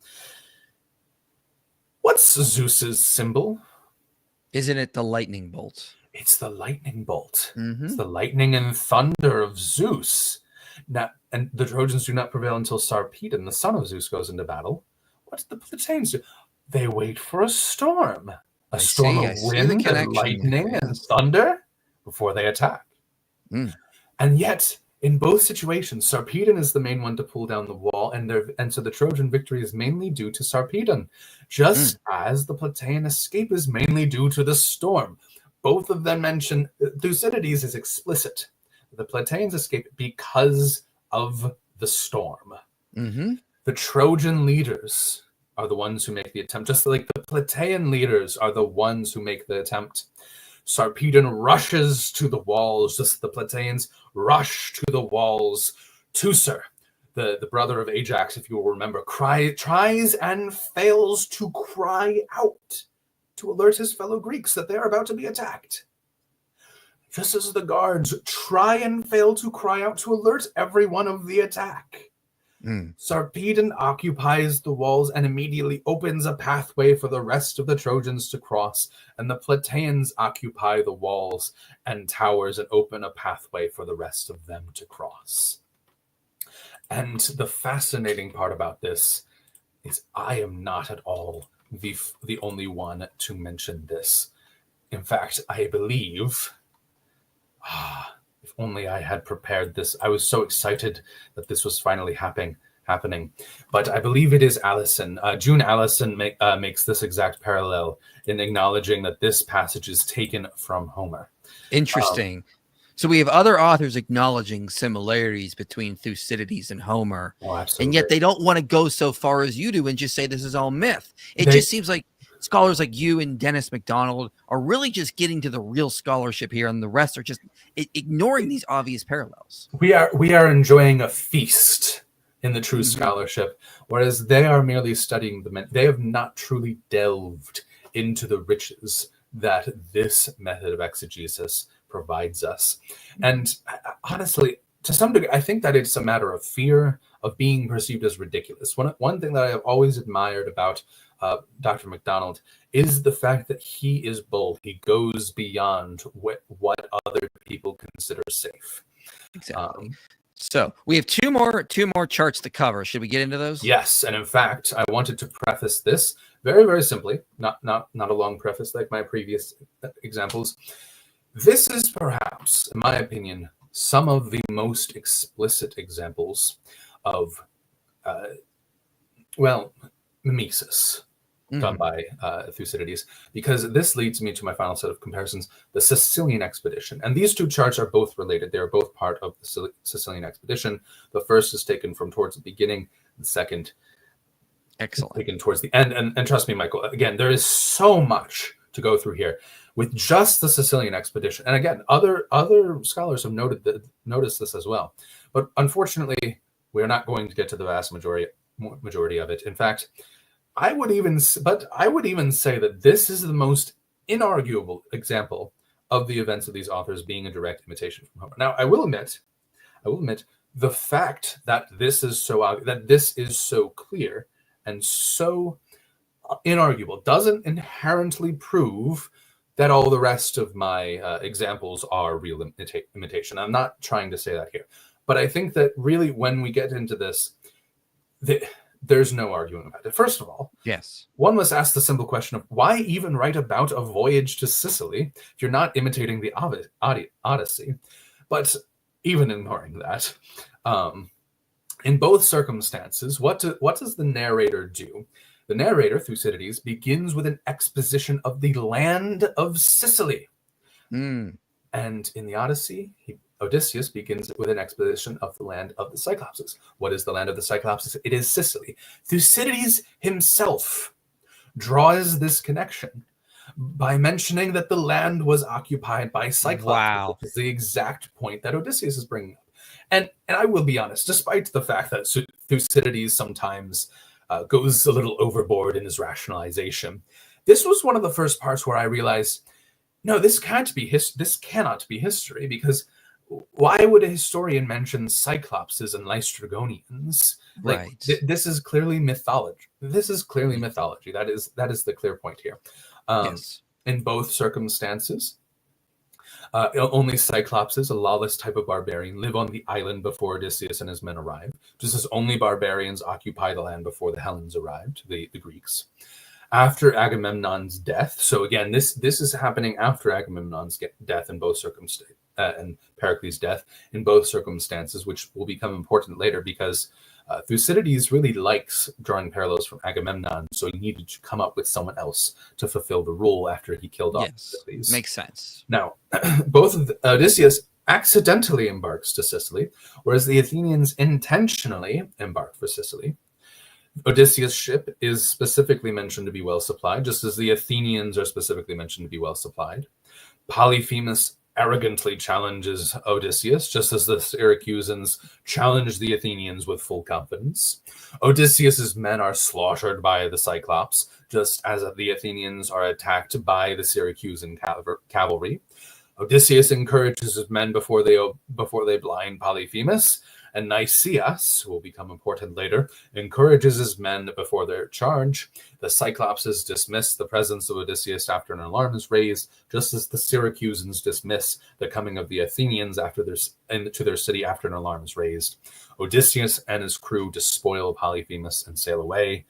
[SPEAKER 3] What's Zeus's symbol?
[SPEAKER 2] Isn't it the lightning bolt?
[SPEAKER 3] It's the lightning bolt. It's the lightning and thunder of Zeus. Now, and the Trojans do not prevail until Sarpedon, the son of Zeus, goes into battle. What do the Plataeans do? They wait for a storm. A storm of wind and lightning and thunder before they attack. And yet, in both situations, Sarpedon is the main one to pull down the wall, and so the Trojan victory is mainly due to Sarpedon, just as the Plataean escape is mainly due to the storm. Both of them mention, Thucydides is explicit. The Plataeans escape because of the storm. The Trojan leaders are the ones who make the attempt, just like the Plataean leaders are the ones who make the attempt. Sarpedon rushes to the walls, just the Plataeans rush to the walls. Teucer, the brother of Ajax, if you will remember, tries and fails to cry out to alert his fellow Greeks that they are about to be attacked. Just as the guards try and fail to cry out to alert everyone of the attack. Sarpedon occupies the walls and immediately opens a pathway for the rest of the Trojans to cross, and the Plataeans occupy the walls and towers and open a pathway for the rest of them to cross. And the fascinating part about this is I am not at all the only one to mention this. In fact, I believe, if only I had prepared this. I was so excited that this was finally happening. But I believe it is Allison. June Allison makes this exact parallel in acknowledging that this passage is taken from Homer.
[SPEAKER 2] Interesting. So we have other authors acknowledging similarities between Thucydides and Homer.
[SPEAKER 3] Oh, absolutely.
[SPEAKER 2] And yet they don't want to go so far as you do and just say this is all myth. It just seems like scholars like you and Dennis McDonald are really just getting to the real scholarship here, and the rest are just ignoring these obvious parallels.
[SPEAKER 3] We are enjoying a feast in the true scholarship, whereas they are merely studying the men. They have not truly delved into the riches that this method of exegesis provides us. And honestly, to some degree, I think that it's a matter of fear of being perceived as ridiculous. One thing that I have always admired about Dr. McDonald is the fact that he is bold. He goes beyond what other people consider safe.
[SPEAKER 2] Exactly. So we have two more charts to cover. Should we get into those?
[SPEAKER 3] Yes, and in fact, I wanted to preface this very, very simply, not a long preface like my previous examples. This is perhaps, in my opinion, some of the most explicit examples of, mimesis done by Thucydides, because this leads me to my final set of comparisons, the Sicilian expedition. And these two charts are both related. They are both part of the Sicilian expedition. The first is taken from towards the beginning, the second taken towards the end. And trust me, Michael, again, there is so much to go through here with just the Sicilian expedition. And again, other scholars have noticed this as well. But unfortunately, we're not going to get to the vast majority of it. In fact, I would even say that this is the most inarguable example of the events of these authors being a direct imitation from Homer. Now, I will admit, the fact that this is so clear and so inarguable doesn't inherently prove that all the rest of my examples are real imitation. I'm not trying to say that here. But I think that really when we get into this, there's no arguing about it. First of all,
[SPEAKER 2] yes,
[SPEAKER 3] one must ask the simple question of why even write about a voyage to Sicily if you're not imitating the Odyssey? But even ignoring that, in both circumstances, what does the narrator do? The narrator, Thucydides, begins with an exposition of the land of Sicily. And in the Odyssey, Odysseus begins with an exposition of the land of the Cyclopses. What is the land of the Cyclopses? It is Sicily. Thucydides himself draws this connection by mentioning that the land was occupied by Cyclopses.
[SPEAKER 2] Wow.
[SPEAKER 3] Which is the exact point that Odysseus is bringing up. And I will be honest, despite the fact that Thucydides sometimes goes a little overboard in his rationalization, this was one of the first parts where I realized, no, this cannot be history, because why would a historian mention Cyclopses and Laestrygonians? Like,
[SPEAKER 2] Right.
[SPEAKER 3] This is clearly mythology. This is clearly mythology. That is the clear point here.
[SPEAKER 2] Yes.
[SPEAKER 3] In both circumstances, only Cyclopses, a lawless type of barbarian, live on the island before Odysseus and his men arrive, just as only barbarians occupy the land before the Hellenes arrived, the Greeks. After Agamemnon's death, so again, this is happening after Agamemnon's death in both circumstances, and Pericles' death in both circumstances, which will become important later because Thucydides really likes drawing parallels from Agamemnon, so he needed to come up with someone else to fulfill the role after he killed off Pericles.
[SPEAKER 2] Makes sense.
[SPEAKER 3] Now, Odysseus accidentally embarks to Sicily, whereas the Athenians intentionally embarked for Sicily. Odysseus' ship is specifically mentioned to be well supplied, just as the Athenians are specifically mentioned to be well supplied. Polyphemus arrogantly challenges Odysseus, just as the Syracusans challenge the Athenians with full confidence. Odysseus's men are slaughtered by the Cyclops, just as the Athenians are attacked by the Syracusan cavalry. Odysseus encourages his men before they blind Polyphemus, and Nicias, who will become important later, encourages his men before their charge. The Cyclopses dismiss the presence of Odysseus after an alarm is raised, just as the Syracusans dismiss the coming of the Athenians to their city after an alarm is raised. Odysseus and his crew despoil Polyphemus and sail away,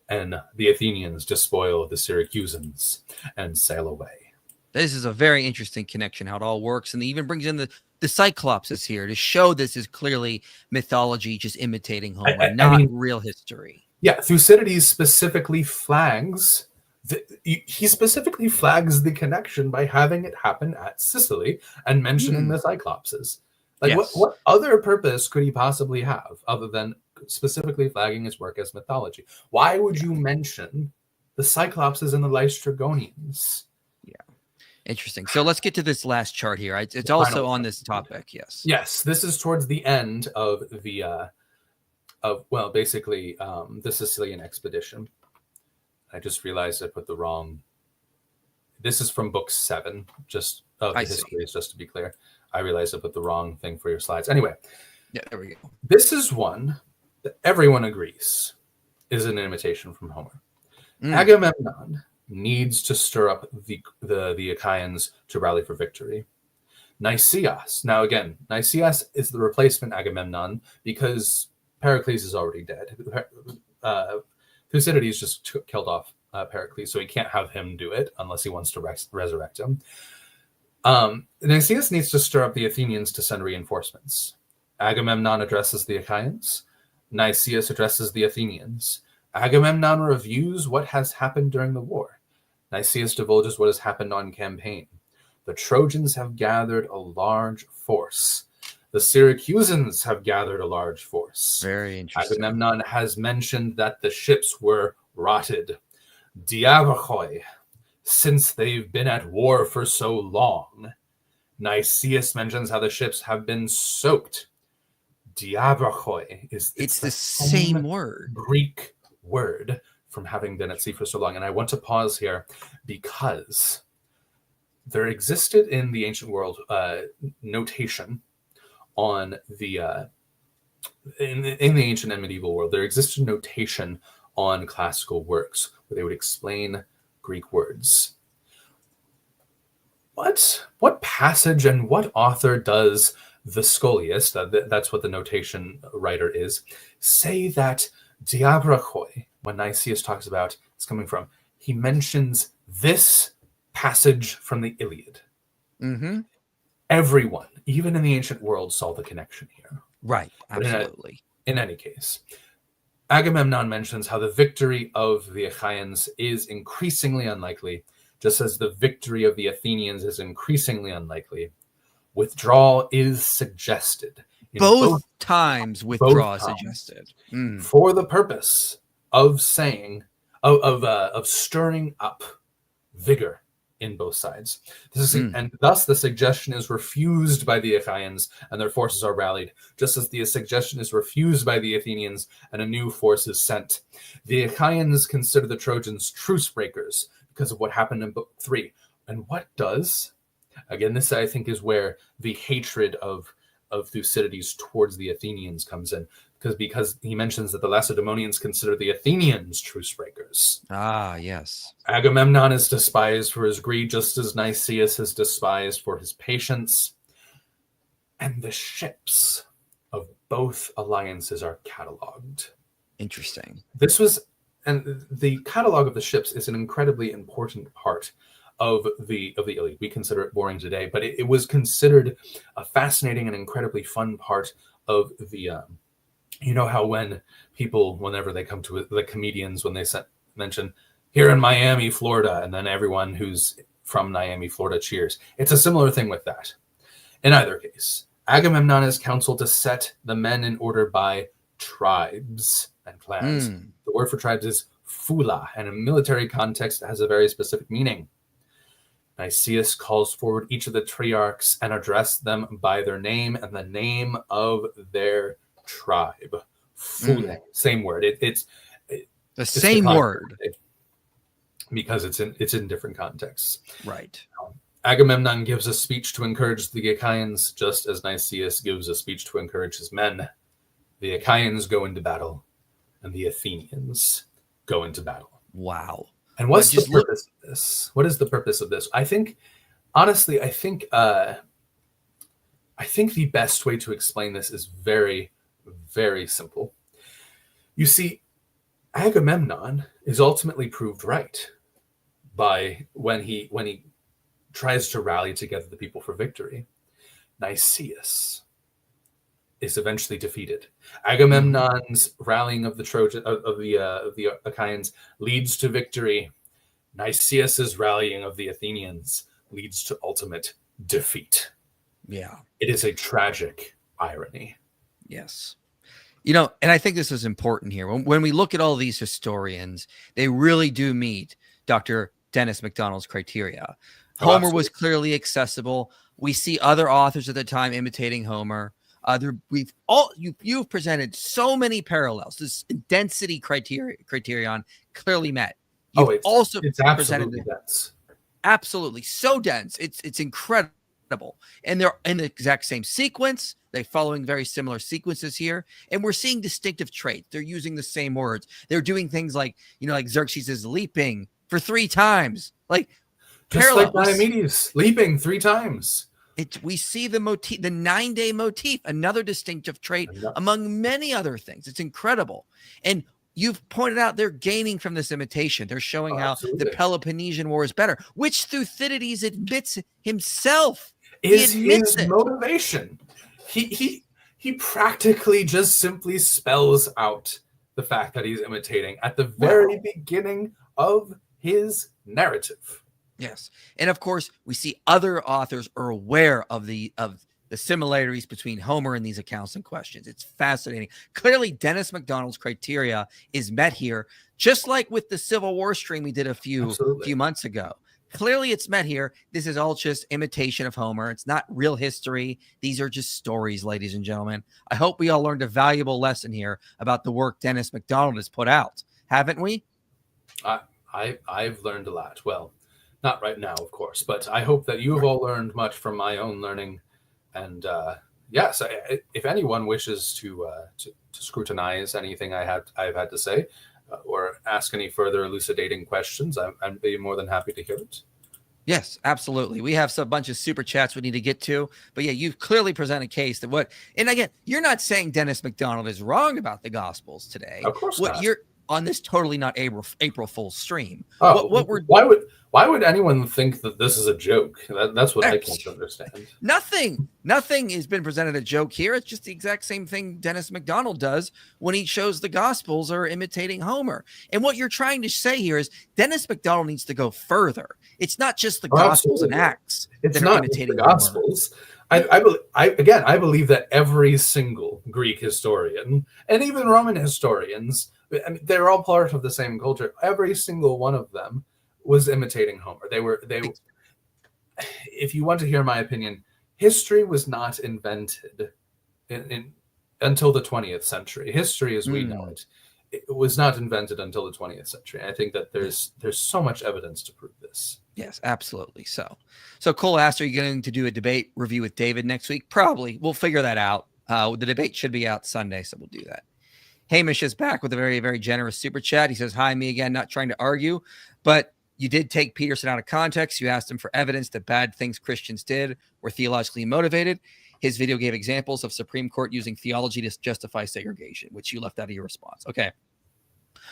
[SPEAKER 3] and the Athenians despoil the Syracusans and sail away.
[SPEAKER 2] This is a very interesting connection, how it all works. And it even brings in the Cyclopses here to show this is clearly mythology, just imitating Homer, not real history.
[SPEAKER 3] Yeah, Thucydides specifically flags the connection by having it happen at Sicily and mentioning the Cyclopses. Like, what other purpose could he possibly have other than specifically flagging his work as mythology? Why would you mention the Cyclopses and the Laestrygonians?
[SPEAKER 2] Interesting. So let's get to this last chart here. It's also on this topic. Yes,
[SPEAKER 3] this is towards the end of the the Sicilian expedition. I just realized I put the wrong. This is from book 7, just of the histories, just to be clear. I realized I put the wrong thing for your slides. Anyway,
[SPEAKER 2] there we go.
[SPEAKER 3] This is one that everyone agrees is an imitation from Homer. Agamemnon needs to stir up the Achaeans to rally for victory. Nicias. Now again, Nicias is the replacement Agamemnon because Pericles is already dead. Thucydides just killed off Pericles, so he can't have him do it unless he wants to resurrect him. Nicias needs to stir up the Athenians to send reinforcements. Agamemnon addresses the Achaeans. Nicias addresses the Athenians. Agamemnon reviews what has happened during the war. Nicias divulges what has happened on campaign. The Trojans have gathered a large force. The Syracusans have gathered a large force.
[SPEAKER 2] Very interesting.
[SPEAKER 3] Agamemnon has mentioned that the ships were rotted. Diabrachoi, since they've been at war for so long. Nicias mentions how the ships have been soaked. Diabrachoi
[SPEAKER 2] it's the same word.
[SPEAKER 3] Greek word from having been at sea for so long. And I want to pause here because there existed in the ancient world notation on the in the ancient and medieval world. There existed notation on classical works where they would explain Greek words. what passage and what author does the scholiast, that's what the notation writer is, say that diabrachoi, when Nicias talks about it's coming from, he mentions this passage from the Iliad.
[SPEAKER 2] Mm-hmm.
[SPEAKER 3] Everyone, even in the ancient world, saw the connection here.
[SPEAKER 2] Right, absolutely.
[SPEAKER 3] In any case, Agamemnon mentions how the victory of the Achaeans is increasingly unlikely, just as the victory of the Athenians is increasingly unlikely. Withdrawal is suggested.
[SPEAKER 2] Both times withdrawal is suggested.
[SPEAKER 3] For the purpose of saying, of stirring up vigor in both sides. And thus the suggestion is refused by the Achaeans and their forces are rallied, just as the suggestion is refused by the Athenians and a new force is sent. The Achaeans consider the Trojans truce breakers because of what happened in Book 3. And what does? Again, this I think is where the hatred of Thucydides towards the Athenians comes in, because he mentions that the Lacedaemonians consider the Athenians truce breakers.
[SPEAKER 2] Ah, yes.
[SPEAKER 3] Agamemnon is despised for his greed, just as Nicias is despised for his patience. And the ships of both alliances are catalogued.
[SPEAKER 2] Interesting.
[SPEAKER 3] And the catalog of the ships is an incredibly important part of the Iliad. We consider it boring today, but it was considered a fascinating and incredibly fun part of the you know how when people, whenever they come to it, the comedians, when they mention here in Miami, Florida, and then everyone who's from Miami, Florida cheers. It's a similar thing with that. In either case, Agamemnon is counseled to set the men in order by tribes and clans. The word for tribes is phula, and in military context it has a very specific meaning. Nicias calls forward each of the triarchs and address them by their name and the name of their tribe. Phule, same word. It's
[SPEAKER 2] the same word
[SPEAKER 3] because it's in different contexts.
[SPEAKER 2] Right.
[SPEAKER 3] Agamemnon gives a speech to encourage the Achaeans, just as Nicias gives a speech to encourage his men. The Achaeans go into battle, and the Athenians go into battle.
[SPEAKER 2] Wow.
[SPEAKER 3] And what's the purpose of this? What is the purpose of this? I think, honestly, I think the best way to explain this is very, very simple. You see, Agamemnon is ultimately proved right by when he tries to rally together the people for victory. Nicias is eventually defeated. Agamemnon's rallying of the the Achaeans leads to victory. Nicias's rallying of the Athenians leads to ultimate defeat.
[SPEAKER 2] Yeah.
[SPEAKER 3] It is a tragic irony.
[SPEAKER 2] Yes. You know, and I think this is important here. When we look at all these historians, they really do meet Dr. Dennis McDonald's criteria. Homer was clearly accessible. We see other authors at the time imitating Homer. You've presented so many parallels. This density criterion clearly met. It's
[SPEAKER 3] absolutely dense.
[SPEAKER 2] Absolutely so dense. It's incredible, and they're in the exact same sequence. They're following very similar sequences here, and we're seeing distinctive traits. They're using the same words. They're doing things like Xerxes is leaping for 3 times, like
[SPEAKER 3] just
[SPEAKER 2] parallels.
[SPEAKER 3] like Diomedes leaping 3 times.
[SPEAKER 2] We see the motif, the 9-day motif, another distinctive trait among many other things. It's incredible. And you've pointed out they're gaining from this imitation. They're showing how the Peloponnesian War is better, which Thucydides admits himself.
[SPEAKER 3] Is his motivation. He practically just simply spells out the fact that he's imitating at the very beginning of his narrative.
[SPEAKER 2] Yes. And of course, we see other authors are aware of the similarities between Homer and these accounts and questions. It's fascinating. Clearly, Dennis McDonald's criteria is met here, just like with the Civil War stream we did a few months ago. Clearly, it's met here. This is all just imitation of Homer. It's not real history. These are just stories, ladies and gentlemen. I hope we all learned a valuable lesson here about the work Dennis McDonald has put out. Haven't we?
[SPEAKER 3] I've learned a lot. Well, not right now, of course, but I hope that you've all learned much from my own learning. And yes, if anyone wishes to scrutinize anything I've had to say, or ask any further elucidating questions, I'd be more than happy to hear it.
[SPEAKER 2] Yes, absolutely. We have a bunch of super chats we need to get to, but yeah, you clearly present a case that and again, you're not saying Dennis McDonald is wrong about the Gospels today.
[SPEAKER 3] Of course
[SPEAKER 2] What
[SPEAKER 3] not.
[SPEAKER 2] you're on this totally not April Fool's stream.
[SPEAKER 3] Oh,
[SPEAKER 2] What we're
[SPEAKER 3] why would anyone think that this is a joke? That's what I can't understand.
[SPEAKER 2] Nothing has been presented a joke here. It's just the exact same thing Dennis McDonald does when he shows the Gospels are imitating Homer. And what you're trying to say here is Dennis McDonald needs to go further. It's not just the Gospels and Acts
[SPEAKER 3] it's
[SPEAKER 2] that
[SPEAKER 3] not
[SPEAKER 2] are imitating
[SPEAKER 3] the Gospels. I believe that every single Greek historian and even Roman historians, I mean, they're all part of the same culture. Every single one of them was imitating Homer. If you want to hear my opinion, history was not invented until the 20th century. History as we know it was not invented until the 20th century. I think that there's so much evidence to prove this.
[SPEAKER 2] Yes, absolutely. So Cole asked, are you going to do a debate review with David next week? Probably. We'll figure that out. The debate should be out Sunday, so we'll do that. Hamish is back with a very, very generous super chat. He says, hi, me again, not trying to argue, but you did take Peterson out of context. You asked him for evidence that bad things Christians did were theologically motivated. His video gave examples of Supreme Court using theology to justify segregation, which you left out of your response. Okay.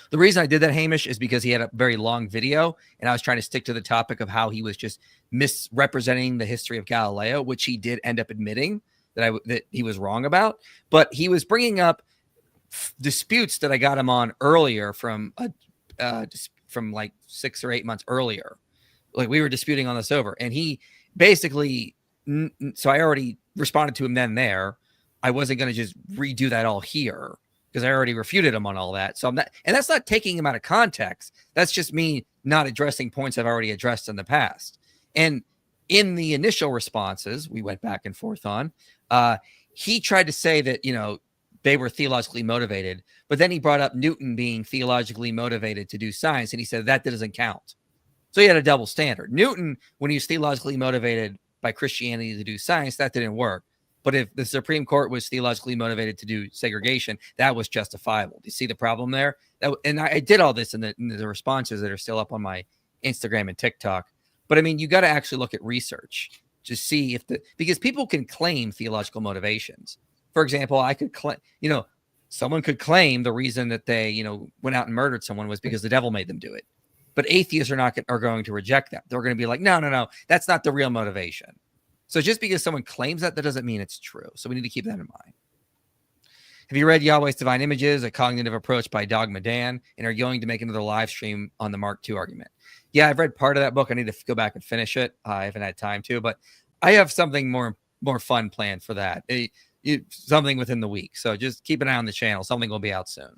[SPEAKER 2] The reason I did that, Hamish, is because he had a very long video, and I was trying to stick to the topic of how he was just misrepresenting the history of Galileo, which he did end up admitting that he was wrong about. But he was bringing up disputes that I got him on earlier from like 6 or 8 months earlier. Like we were disputing on this over, and he basically, so I already responded to him then there. I wasn't going to just redo that all here because I already refuted him on all that. So I'm not, and that's not taking him out of context. That's just me not addressing points I've already addressed in the past. And in the initial responses we went back and forth on, he tried to say that, they were theologically motivated, but then he brought up Newton being theologically motivated to do science, and he said that doesn't count. So he had a double standard. Newton, when he was theologically motivated by Christianity to do science, that didn't work. But if the Supreme Court was theologically motivated to do segregation, that was justifiable. Do you see the problem there? And I did all this in the responses that are still up on my Instagram and TikTok. But I mean, you got to actually look at research to see because people can claim theological motivations. For example, I could claim, someone could claim the reason that they, went out and murdered someone was because the devil made them do it. But atheists are going to reject that. They're going to be like, no, that's not the real motivation. So just because someone claims that doesn't mean it's true. So we need to keep that in mind. Have you read Yahweh's Divine Images, A Cognitive Approach by Dogma Dan, and are you going to make another live stream on the Mark II argument? Yeah, I've read part of that book. I need to go back and finish it. I haven't had time to, but I have something more fun planned for that. Something within the week. So just keep an eye on the channel. Something will be out soon.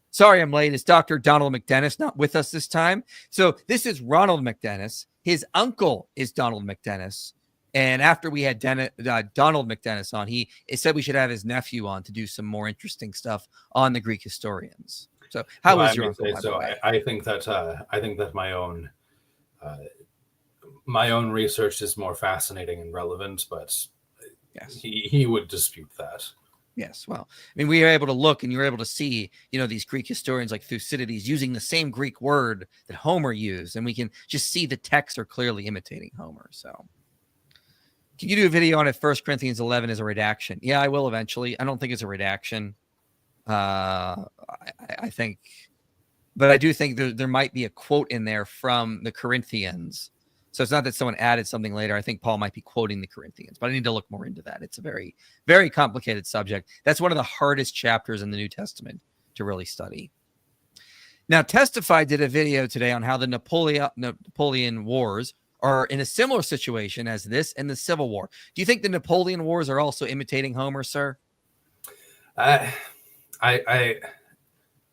[SPEAKER 2] Sorry I'm late. It's Dr. Donald McDennis not with us this time. So this is Ronald McDennis. His uncle is Donald McDennis. And after we had Donald McDennis on, he said we should have his nephew on to do some more interesting stuff on the Greek historians. So how was your uncle?
[SPEAKER 3] So I think that my own research is more fascinating and relevant, but yes, he would dispute that.
[SPEAKER 2] Yes, well, I mean, we were able to look and you were able to see, these Greek historians like Thucydides using the same Greek word that Homer used, and we can just see the texts are clearly imitating Homer. So can you do a video on if 1 Corinthians 11 is a redaction? Yeah, I will eventually. I don't think it's a redaction. I think, but I do think there might be a quote in there from the Corinthians. So it's not that someone added something later. I think Paul might be quoting the Corinthians, but I need to look more into that. It's a very, very complicated subject. That's one of the hardest chapters in the New Testament to really study. Now, Testify did a video today on how the Napoleon Wars are in a similar situation as this and the Civil War. Do you think the Napoleon Wars are also imitating Homer, sir?
[SPEAKER 3] I'm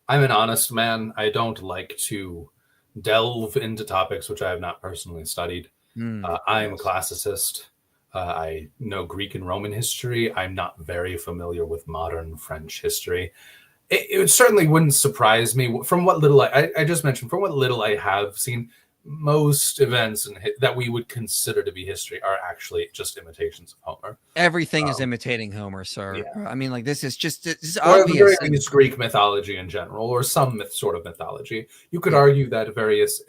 [SPEAKER 3] an honest man. I don't like to delve into topics which I have not personally studied. I'm a classicist. I know Greek and Roman history. I'm not very familiar with modern French history. It certainly wouldn't surprise me from what little I just mentioned, from what little I have seen. Most events that we would consider to be history are actually just imitations of Homer.
[SPEAKER 2] Everything is imitating Homer, sir. Yeah. I mean, like this is
[SPEAKER 3] obvious. It's Greek mythology in general, or some sort of mythology. You could argue that various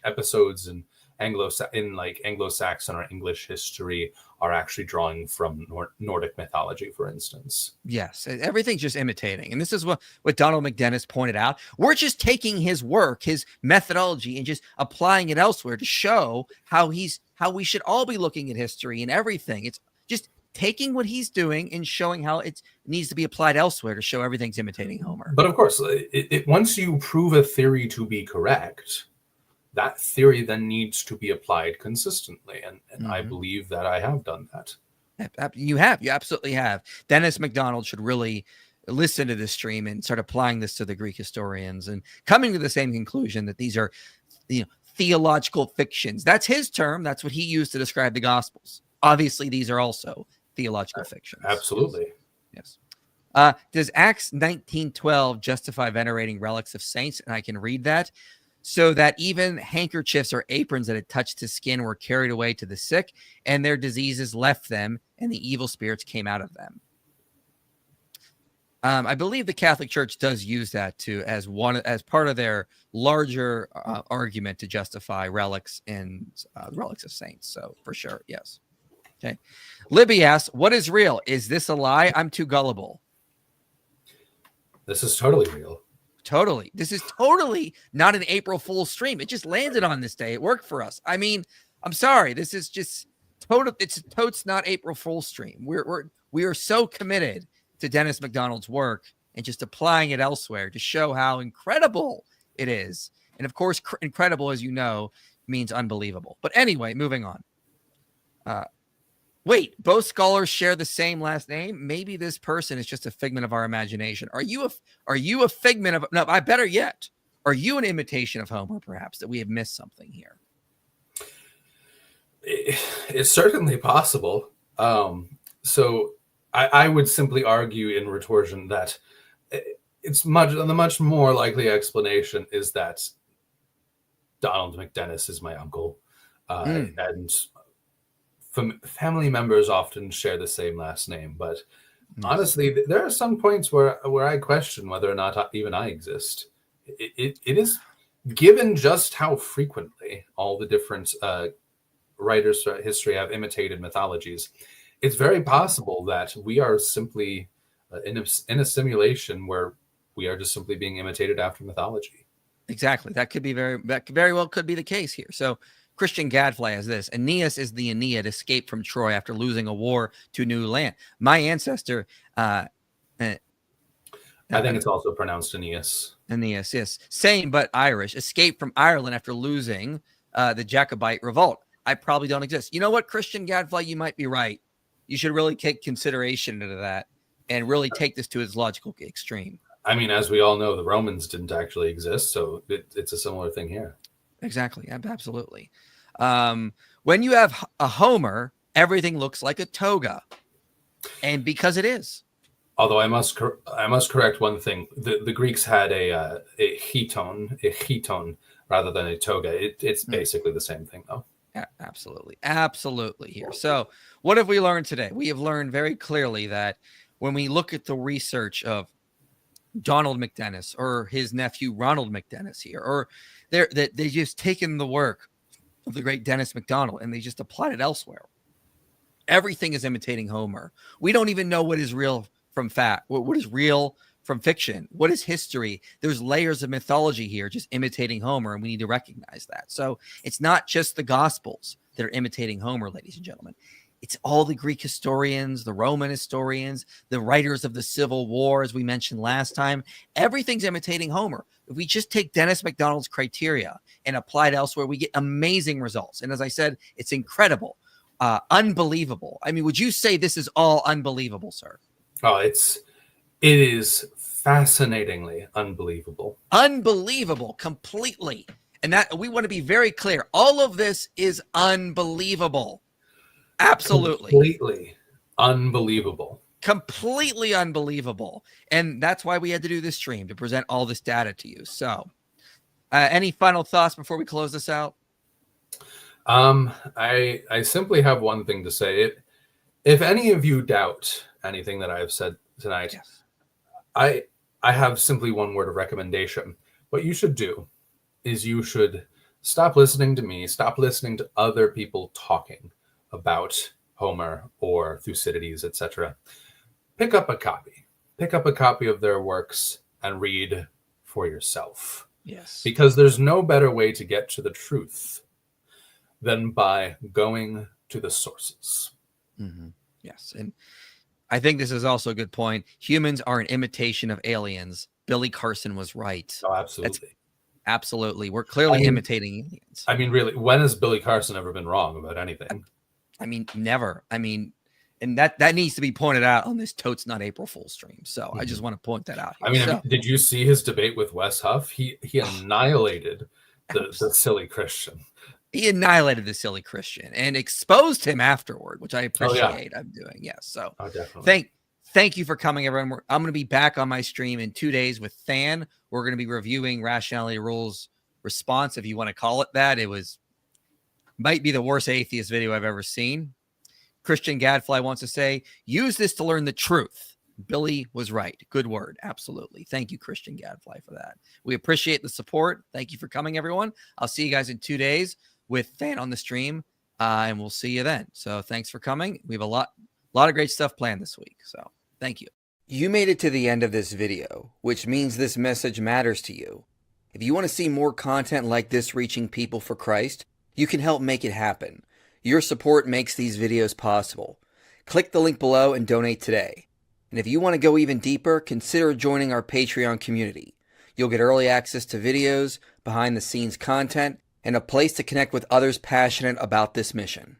[SPEAKER 3] episodes and Anglo-Saxon or English history are actually drawing from Nordic mythology, for instance.
[SPEAKER 2] Yes, everything's just imitating. And this is what Donald McDennis pointed out. We're just taking his work, his methodology, and just applying it elsewhere to show how we should all be looking at history and everything. It's just taking what he's doing and showing how it needs to be applied elsewhere to show everything's imitating Homer.
[SPEAKER 3] But of course, once you prove a theory to be correct, that theory then needs to be applied consistently. And I believe that I have done that.
[SPEAKER 2] You absolutely have. Dennis McDonald should really listen to this stream and start applying this to the Greek historians and coming to the same conclusion that these are, theological fictions. That's his term. That's what he used to describe the Gospels. Obviously, these are also theological fictions.
[SPEAKER 3] Absolutely.
[SPEAKER 2] Yes. Does Acts 19:12 justify venerating relics of saints? And I can read that. So that even handkerchiefs or aprons that had touched his skin were carried away to the sick, and their diseases left them, and the evil spirits came out of them. I believe the Catholic Church does use that as part of their larger argument to justify relics and relics of saints. So for sure, yes. Okay. Libby asks, "What is real? Is this a lie? I'm too gullible."
[SPEAKER 3] This is totally real.
[SPEAKER 2] Totally. This is totally not an April Fool's stream. It just landed on this day. It worked for us. I mean, I'm sorry. This is just total. It's totes not April Fool's stream. We are so committed to Dennis McDonald's work and just applying it elsewhere to show how incredible it is. And of course, incredible, as you know, means unbelievable. But anyway, moving on. Wait, both scholars share the same last name? Maybe this person is just a figment of our imagination. Are you a figment of, no, I better yet, are you an imitation of Homer, perhaps, that we have missed something here?
[SPEAKER 3] It's certainly possible. So I would simply argue in retortion that the much more likely explanation is that Donald McDennis is my uncle. And family members often share the same last name, but honestly, there are some points where I question whether or not even I exist. It is, given just how frequently all the different writers throughout history have imitated mythologies, it's very possible that we are simply in a simulation where we are just simply being imitated after mythology.
[SPEAKER 2] Exactly. That very well could be the case here. So Christian Gadfly has this: Aeneas is the Aeneid escaped from Troy after losing a war to a new land. My ancestor, I
[SPEAKER 3] think it's also pronounced Aeneas.
[SPEAKER 2] Aeneas, yes. Same, but Irish. Escaped from Ireland after losing the Jacobite revolt. I probably don't exist. You know what, Christian Gadfly? You might be right. You should really take consideration into that and really take this to its logical extreme.
[SPEAKER 3] I mean, as we all know, the Romans didn't actually exist, so it's a similar thing here.
[SPEAKER 2] Exactly. Absolutely. When you have a Homer, everything looks like a toga. And because it is.
[SPEAKER 3] Although I must correct one thing. The Greeks had a chiton rather than a toga. It's basically the same thing, though.
[SPEAKER 2] Yeah, absolutely here. So what have we learned today? We have learned very clearly that when we look at the research of Donald McDennis or his nephew Ronald McDennis here, or they just taken the work of the great Dennis McDonald and they just applied it elsewhere. Everything is imitating Homer. We don't even know what is real from fact. What is real from fiction? What is history? There's layers of mythology here just imitating Homer, and we need to recognize that. So it's not just the Gospels that are imitating Homer, ladies and gentlemen. It's all the Greek historians, the Roman historians, the writers of the Civil War, as we mentioned last time. Everything's imitating Homer. If we just take Dennis McDonald's criteria and apply it elsewhere, we get amazing results. And as I said, it's incredible, unbelievable. I mean, would you say this is all unbelievable, sir?
[SPEAKER 3] Oh, it is fascinatingly unbelievable.
[SPEAKER 2] Unbelievable, completely. And that we want to be very clear. All of this is unbelievable. Absolutely.
[SPEAKER 3] Completely unbelievable.
[SPEAKER 2] Completely unbelievable. And that's why we had to do this stream, to present all this data to you. So any final thoughts before we close this out?
[SPEAKER 3] I simply have one thing to say. If any of you doubt anything that I have said tonight,
[SPEAKER 2] yes,
[SPEAKER 3] I have simply one word of recommendation. What you should do is you should Stop listening to me. Stop listening to other people talking about Homer or Thucydides, etc. Pick up a copy. Pick up a copy of their works and read for yourself.
[SPEAKER 2] Yes.
[SPEAKER 3] Because there's no better way to get to the truth than by going to the sources.
[SPEAKER 2] Mm-hmm. Yes. And I think this is also a good point. Humans are an imitation of aliens. Billy Carson was right.
[SPEAKER 3] Oh, absolutely.
[SPEAKER 2] Absolutely. We're clearly imitating aliens.
[SPEAKER 3] I mean, really, when has Billy Carson ever been wrong about anything?
[SPEAKER 2] I mean, never. I mean, and that needs to be pointed out on this Totes Not April Fool stream. So I just want to point that out here.
[SPEAKER 3] I mean, did you see his debate with Wes Huff? He annihilated the silly Christian.
[SPEAKER 2] He annihilated the silly Christian and exposed him afterward, which I appreciate. I'm doing. Yes. So
[SPEAKER 3] definitely.
[SPEAKER 2] Thank you for coming, everyone. I'm going to be back on my stream in 2 days with Than. We're going to be reviewing Rationality Rules Response, if you want to call it that. Might be the worst atheist video I've ever seen. Christian Gadfly wants to say, use this to learn the truth. Billy was right. Good word. Absolutely. Thank you, Christian Gadfly, for that. We appreciate the support. Thank you for coming, everyone. I'll see you guys in 2 days with Than on the stream, and we'll see you then. So thanks for coming. We have a lot of great stuff planned this week. So thank you. You made it to the end of this video, which means this message matters to you. If you want to see more content like this reaching people for Christ, you can help make it happen. Your support makes these videos possible. Click the link below and donate today. And if you want to go even deeper, consider joining our Patreon community. You'll get early access to videos, behind-the-scenes content, and a place to connect with others passionate about this mission.